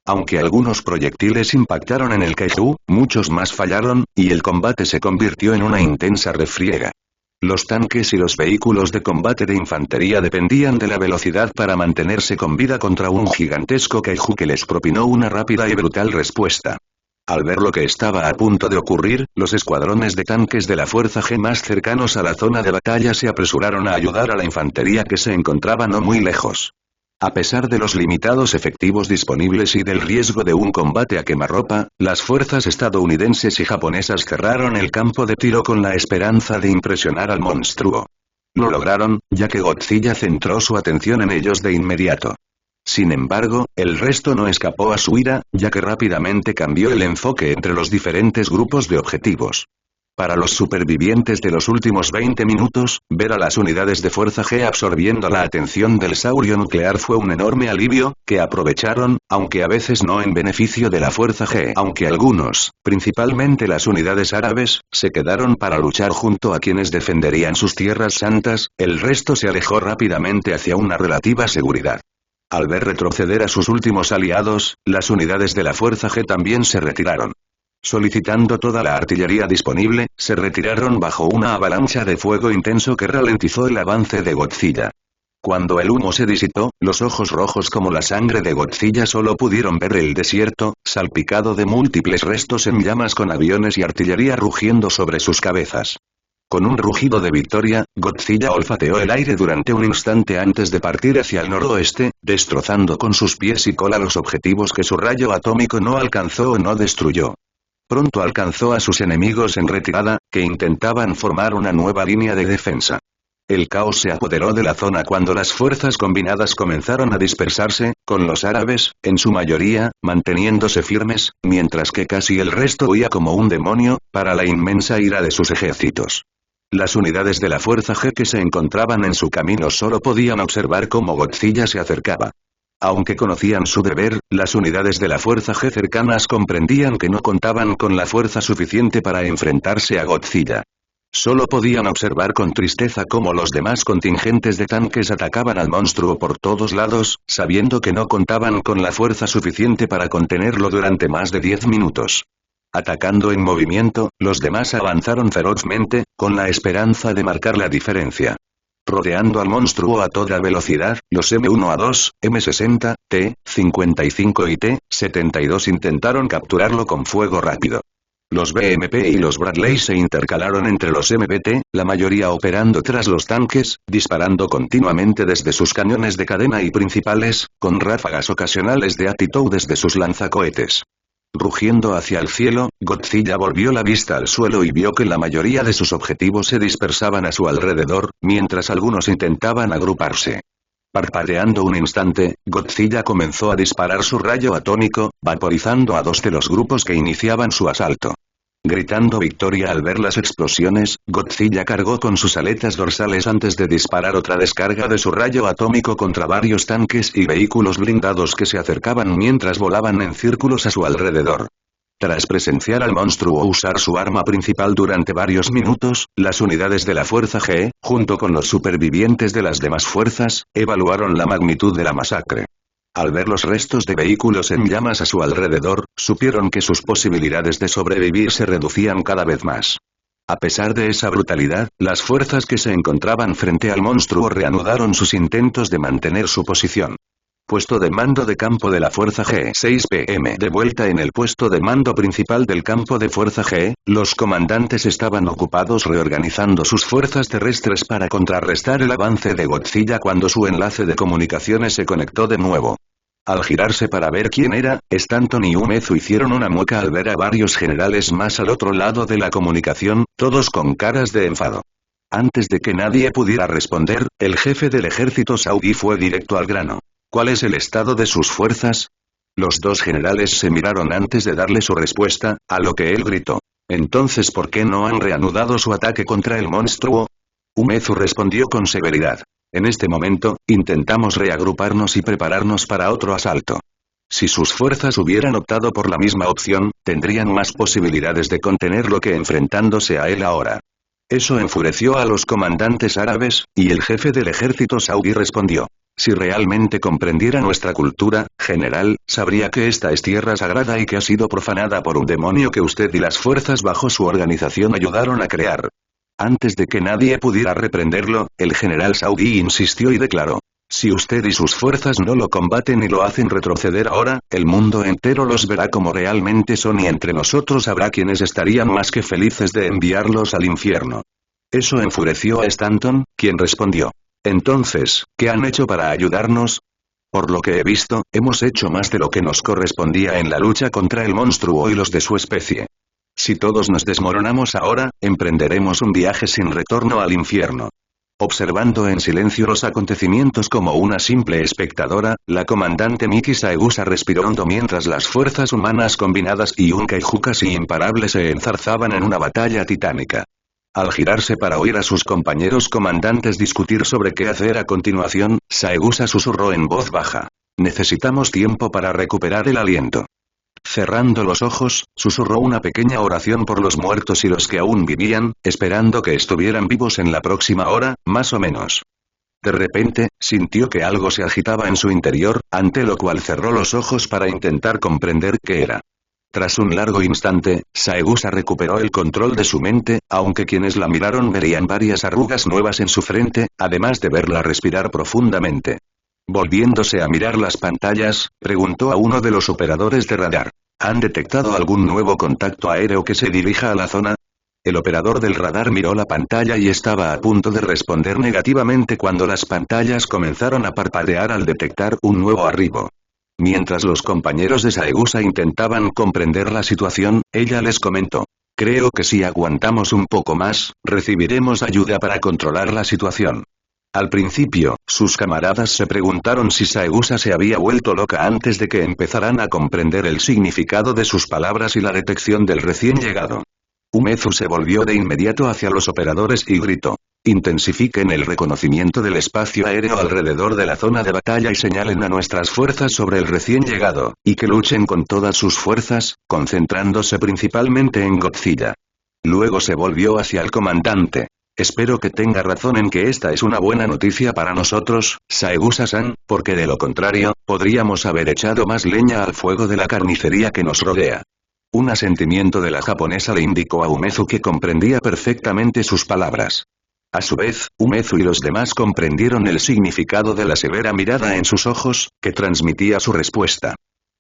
Aunque algunos proyectiles impactaron en el Kaiju, muchos más fallaron, y el combate se convirtió en una intensa refriega. Los tanques y los vehículos de combate de infantería dependían de la velocidad para mantenerse con vida contra un gigantesco Kaiju que les propinó una rápida y brutal respuesta. Al ver lo que estaba a punto de ocurrir, los escuadrones de tanques de la Fuerza G más cercanos a la zona de batalla se apresuraron a ayudar a la infantería que se encontraba no muy lejos. A pesar de los limitados efectivos disponibles y del riesgo de un combate a quemarropa, las fuerzas estadounidenses y japonesas cerraron el campo de tiro con la esperanza de impresionar al monstruo. Lo lograron, ya que Godzilla centró su atención en ellos de inmediato. Sin embargo, el resto no escapó a su ira, ya que rápidamente cambió el enfoque entre los diferentes grupos de objetivos. Para los supervivientes de los últimos 20 minutos, ver a las unidades de Fuerza G absorbiendo la atención del saurio nuclear fue un enorme alivio, que aprovecharon, aunque a veces no en beneficio de la Fuerza G. Aunque algunos, principalmente las unidades árabes, se quedaron para luchar junto a quienes defenderían sus tierras santas, el resto se alejó rápidamente hacia una relativa seguridad. Al ver retroceder a sus últimos aliados, las unidades de la Fuerza G también se retiraron. Solicitando toda la artillería disponible, se retiraron bajo una avalancha de fuego intenso que ralentizó el avance de Godzilla. Cuando el humo se disipó, los ojos rojos como la sangre de Godzilla solo pudieron ver el desierto, salpicado de múltiples restos en llamas con aviones y artillería rugiendo sobre sus cabezas. Con un rugido de victoria, Godzilla olfateó el aire durante un instante antes de partir hacia el noroeste, destrozando con sus pies y cola los objetivos que su rayo atómico no alcanzó o no destruyó. Pronto alcanzó a sus enemigos en retirada, que intentaban formar una nueva línea de defensa. El caos se apoderó de la zona cuando las fuerzas combinadas comenzaron a dispersarse, con los árabes, en su mayoría, manteniéndose firmes, mientras que casi el resto huía como un demonio, para la inmensa ira de sus ejércitos. Las unidades de la Fuerza G que se encontraban en su camino solo podían observar cómo Godzilla se acercaba. Aunque conocían su deber, las unidades de la Fuerza G cercanas comprendían que no contaban con la fuerza suficiente para enfrentarse a Godzilla. Solo podían observar con tristeza cómo los demás contingentes de tanques atacaban al monstruo por todos lados, sabiendo que no contaban con la fuerza suficiente para contenerlo durante más de 10 minutos. Atacando en movimiento, los demás avanzaron ferozmente, con la esperanza de marcar la diferencia. Rodeando al monstruo a toda velocidad, los M1A2, M60, T-55 y T-72 intentaron capturarlo con fuego rápido. Los BMP y los Bradley se intercalaron entre los MBT, la mayoría operando tras los tanques, disparando continuamente desde sus cañones de cadena y principales, con ráfagas ocasionales de Attitude desde sus lanzacohetes. Rugiendo hacia el cielo, Godzilla volvió la vista al suelo y vio que la mayoría de sus objetivos se dispersaban a su alrededor, mientras algunos intentaban agruparse. Parpadeando un instante, Godzilla comenzó a disparar su rayo atómico, vaporizando a 2 de los grupos que iniciaban su asalto. Gritando victoria al ver las explosiones, Godzilla cargó con sus aletas dorsales antes de disparar otra descarga de su rayo atómico contra varios tanques y vehículos blindados que se acercaban mientras volaban en círculos a su alrededor. Tras presenciar al monstruo usar su arma principal durante varios minutos, las unidades de la Fuerza G, junto con los supervivientes de las demás fuerzas, evaluaron la magnitud de la masacre. Al ver los restos de vehículos en llamas a su alrededor, supieron que sus posibilidades de sobrevivir se reducían cada vez más. A pesar de esa brutalidad, las fuerzas que se encontraban frente al monstruo reanudaron sus intentos de mantener su posición. Puesto de mando de campo de la Fuerza G. 6 p.m. De vuelta en el puesto de mando principal del campo de Fuerza G, los comandantes estaban ocupados reorganizando sus fuerzas terrestres para contrarrestar el avance de Godzilla cuando su enlace de comunicaciones se conectó de nuevo. Al girarse para ver quién era, Stanton y Umezu hicieron una mueca al ver a varios generales más al otro lado de la comunicación, todos con caras de enfado. Antes de que nadie pudiera responder, el jefe del ejército saudí fue directo al grano. ¿Cuál es el estado de sus fuerzas? Los dos generales se miraron antes de darle su respuesta, a lo que él gritó. Entonces, ¿por qué no han reanudado su ataque contra el monstruo? Umezu respondió con severidad. En este momento, intentamos reagruparnos y prepararnos para otro asalto. Si sus fuerzas hubieran optado por la misma opción, tendrían más posibilidades de contenerlo que enfrentándose a él ahora. Eso enfureció a los comandantes árabes, y el jefe del ejército saudí respondió. Si realmente comprendiera nuestra cultura, general, sabría que esta es tierra sagrada y que ha sido profanada por un demonio que usted y las fuerzas bajo su organización ayudaron a crear. Antes de que nadie pudiera reprenderlo, el general saudí insistió y declaró. Si usted y sus fuerzas no lo combaten y lo hacen retroceder ahora, el mundo entero los verá como realmente son y entre nosotros habrá quienes estarían más que felices de enviarlos al infierno. Eso enfureció a Stanton, quien respondió. Entonces, ¿qué han hecho para ayudarnos? Por lo que he visto, hemos hecho más de lo que nos correspondía en la lucha contra el monstruo y los de su especie. Si todos nos desmoronamos ahora, emprenderemos un viaje sin retorno al infierno. Observando en silencio los acontecimientos como una simple espectadora, la comandante Miki Saegusa respiró hondo mientras las fuerzas humanas combinadas y un kaiju casi imparable se enzarzaban en una batalla titánica. Al girarse para oír a sus compañeros comandantes discutir sobre qué hacer a continuación, Saegusa susurró en voz baja. Necesitamos tiempo para recuperar el aliento. Cerrando los ojos, susurró una pequeña oración por los muertos y los que aún vivían, esperando que estuvieran vivos en la próxima hora, más o menos. De repente, sintió que algo se agitaba en su interior, ante lo cual cerró los ojos para intentar comprender qué era. Tras un largo instante, Saegusa recuperó el control de su mente, aunque quienes la miraron verían varias arrugas nuevas en su frente, además de verla respirar profundamente. Volviéndose a mirar las pantallas, preguntó a uno de los operadores de radar. ¿Han detectado algún nuevo contacto aéreo que se dirija a la zona? El operador del radar miró la pantalla y estaba a punto de responder negativamente cuando las pantallas comenzaron a parpadear al detectar un nuevo arribo. Mientras los compañeros de Saegusa intentaban comprender la situación, ella les comentó. Creo que si aguantamos un poco más, recibiremos ayuda para controlar la situación. Al principio, sus camaradas se preguntaron si Saegusa se había vuelto loca antes de que empezaran a comprender el significado de sus palabras y la detección del recién llegado. Umezu se volvió de inmediato hacia los operadores y gritó. Intensifiquen el reconocimiento del espacio aéreo alrededor de la zona de batalla y señalen a nuestras fuerzas sobre el recién llegado, y que luchen con todas sus fuerzas, concentrándose principalmente en Godzilla. Luego se volvió hacia el comandante. Espero que tenga razón en que esta es una buena noticia para nosotros, Saegusa-san, porque de lo contrario, podríamos haber echado más leña al fuego de la carnicería que nos rodea. Un asentimiento de la japonesa le indicó a Umezu que comprendía perfectamente sus palabras. A su vez, Umezu y los demás comprendieron el significado de la severa mirada en sus ojos, que transmitía su respuesta.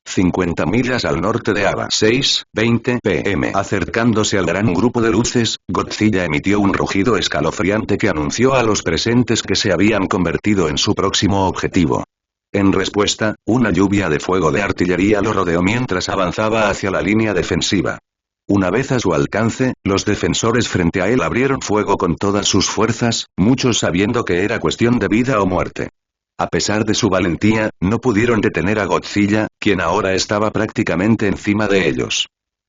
50 millas al norte de Aba. 6:20 p.m. Acercándose al gran grupo de luces, Godzilla emitió un rugido escalofriante que anunció a los presentes que se habían convertido en su próximo objetivo. En respuesta, una lluvia de fuego de artillería lo rodeó mientras avanzaba hacia la línea defensiva. Una vez a su alcance, los defensores frente a él abrieron fuego con todas sus fuerzas, muchos sabiendo que era cuestión de vida o muerte. A pesar de su valentía, no pudieron detener a Godzilla, quien ahora estaba prácticamente encima de ellos.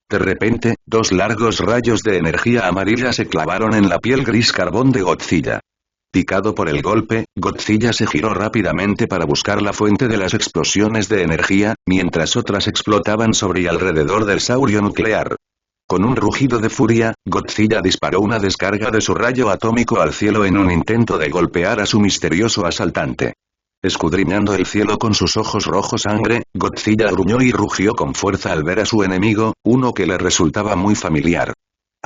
De repente, dos largos rayos de energía amarilla se clavaron en la piel gris carbón de Godzilla. Picado por el golpe, Godzilla se giró rápidamente para buscar la fuente de las explosiones de energía, mientras otras explotaban sobre y alrededor del saurio nuclear. Con un rugido de furia, Godzilla disparó una descarga de su rayo atómico al cielo en un intento de golpear a su misterioso asaltante. Escudriñando el cielo con sus ojos rojo sangre, Godzilla gruñó y rugió con fuerza al ver a su enemigo, uno que le resultaba muy familiar.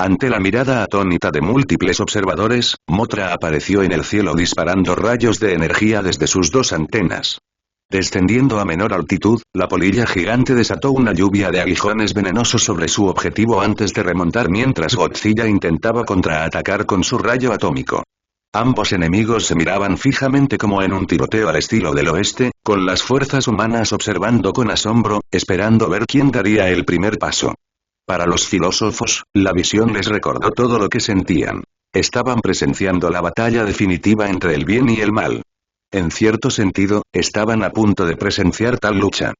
Ante la mirada atónita de múltiples observadores, Mothra apareció en el cielo disparando rayos de energía desde sus dos antenas. Descendiendo a menor altitud, la polilla gigante desató una lluvia de aguijones venenosos sobre su objetivo antes de remontar mientras Godzilla intentaba contraatacar con su rayo atómico. Ambos enemigos se miraban fijamente como en un tiroteo al estilo del oeste, con las fuerzas humanas observando con asombro, esperando ver quién daría el primer paso. Para los filósofos, la visión les recordó todo lo que sentían. Estaban presenciando la batalla definitiva entre el bien y el mal. En cierto sentido, estaban a punto de presenciar tal lucha.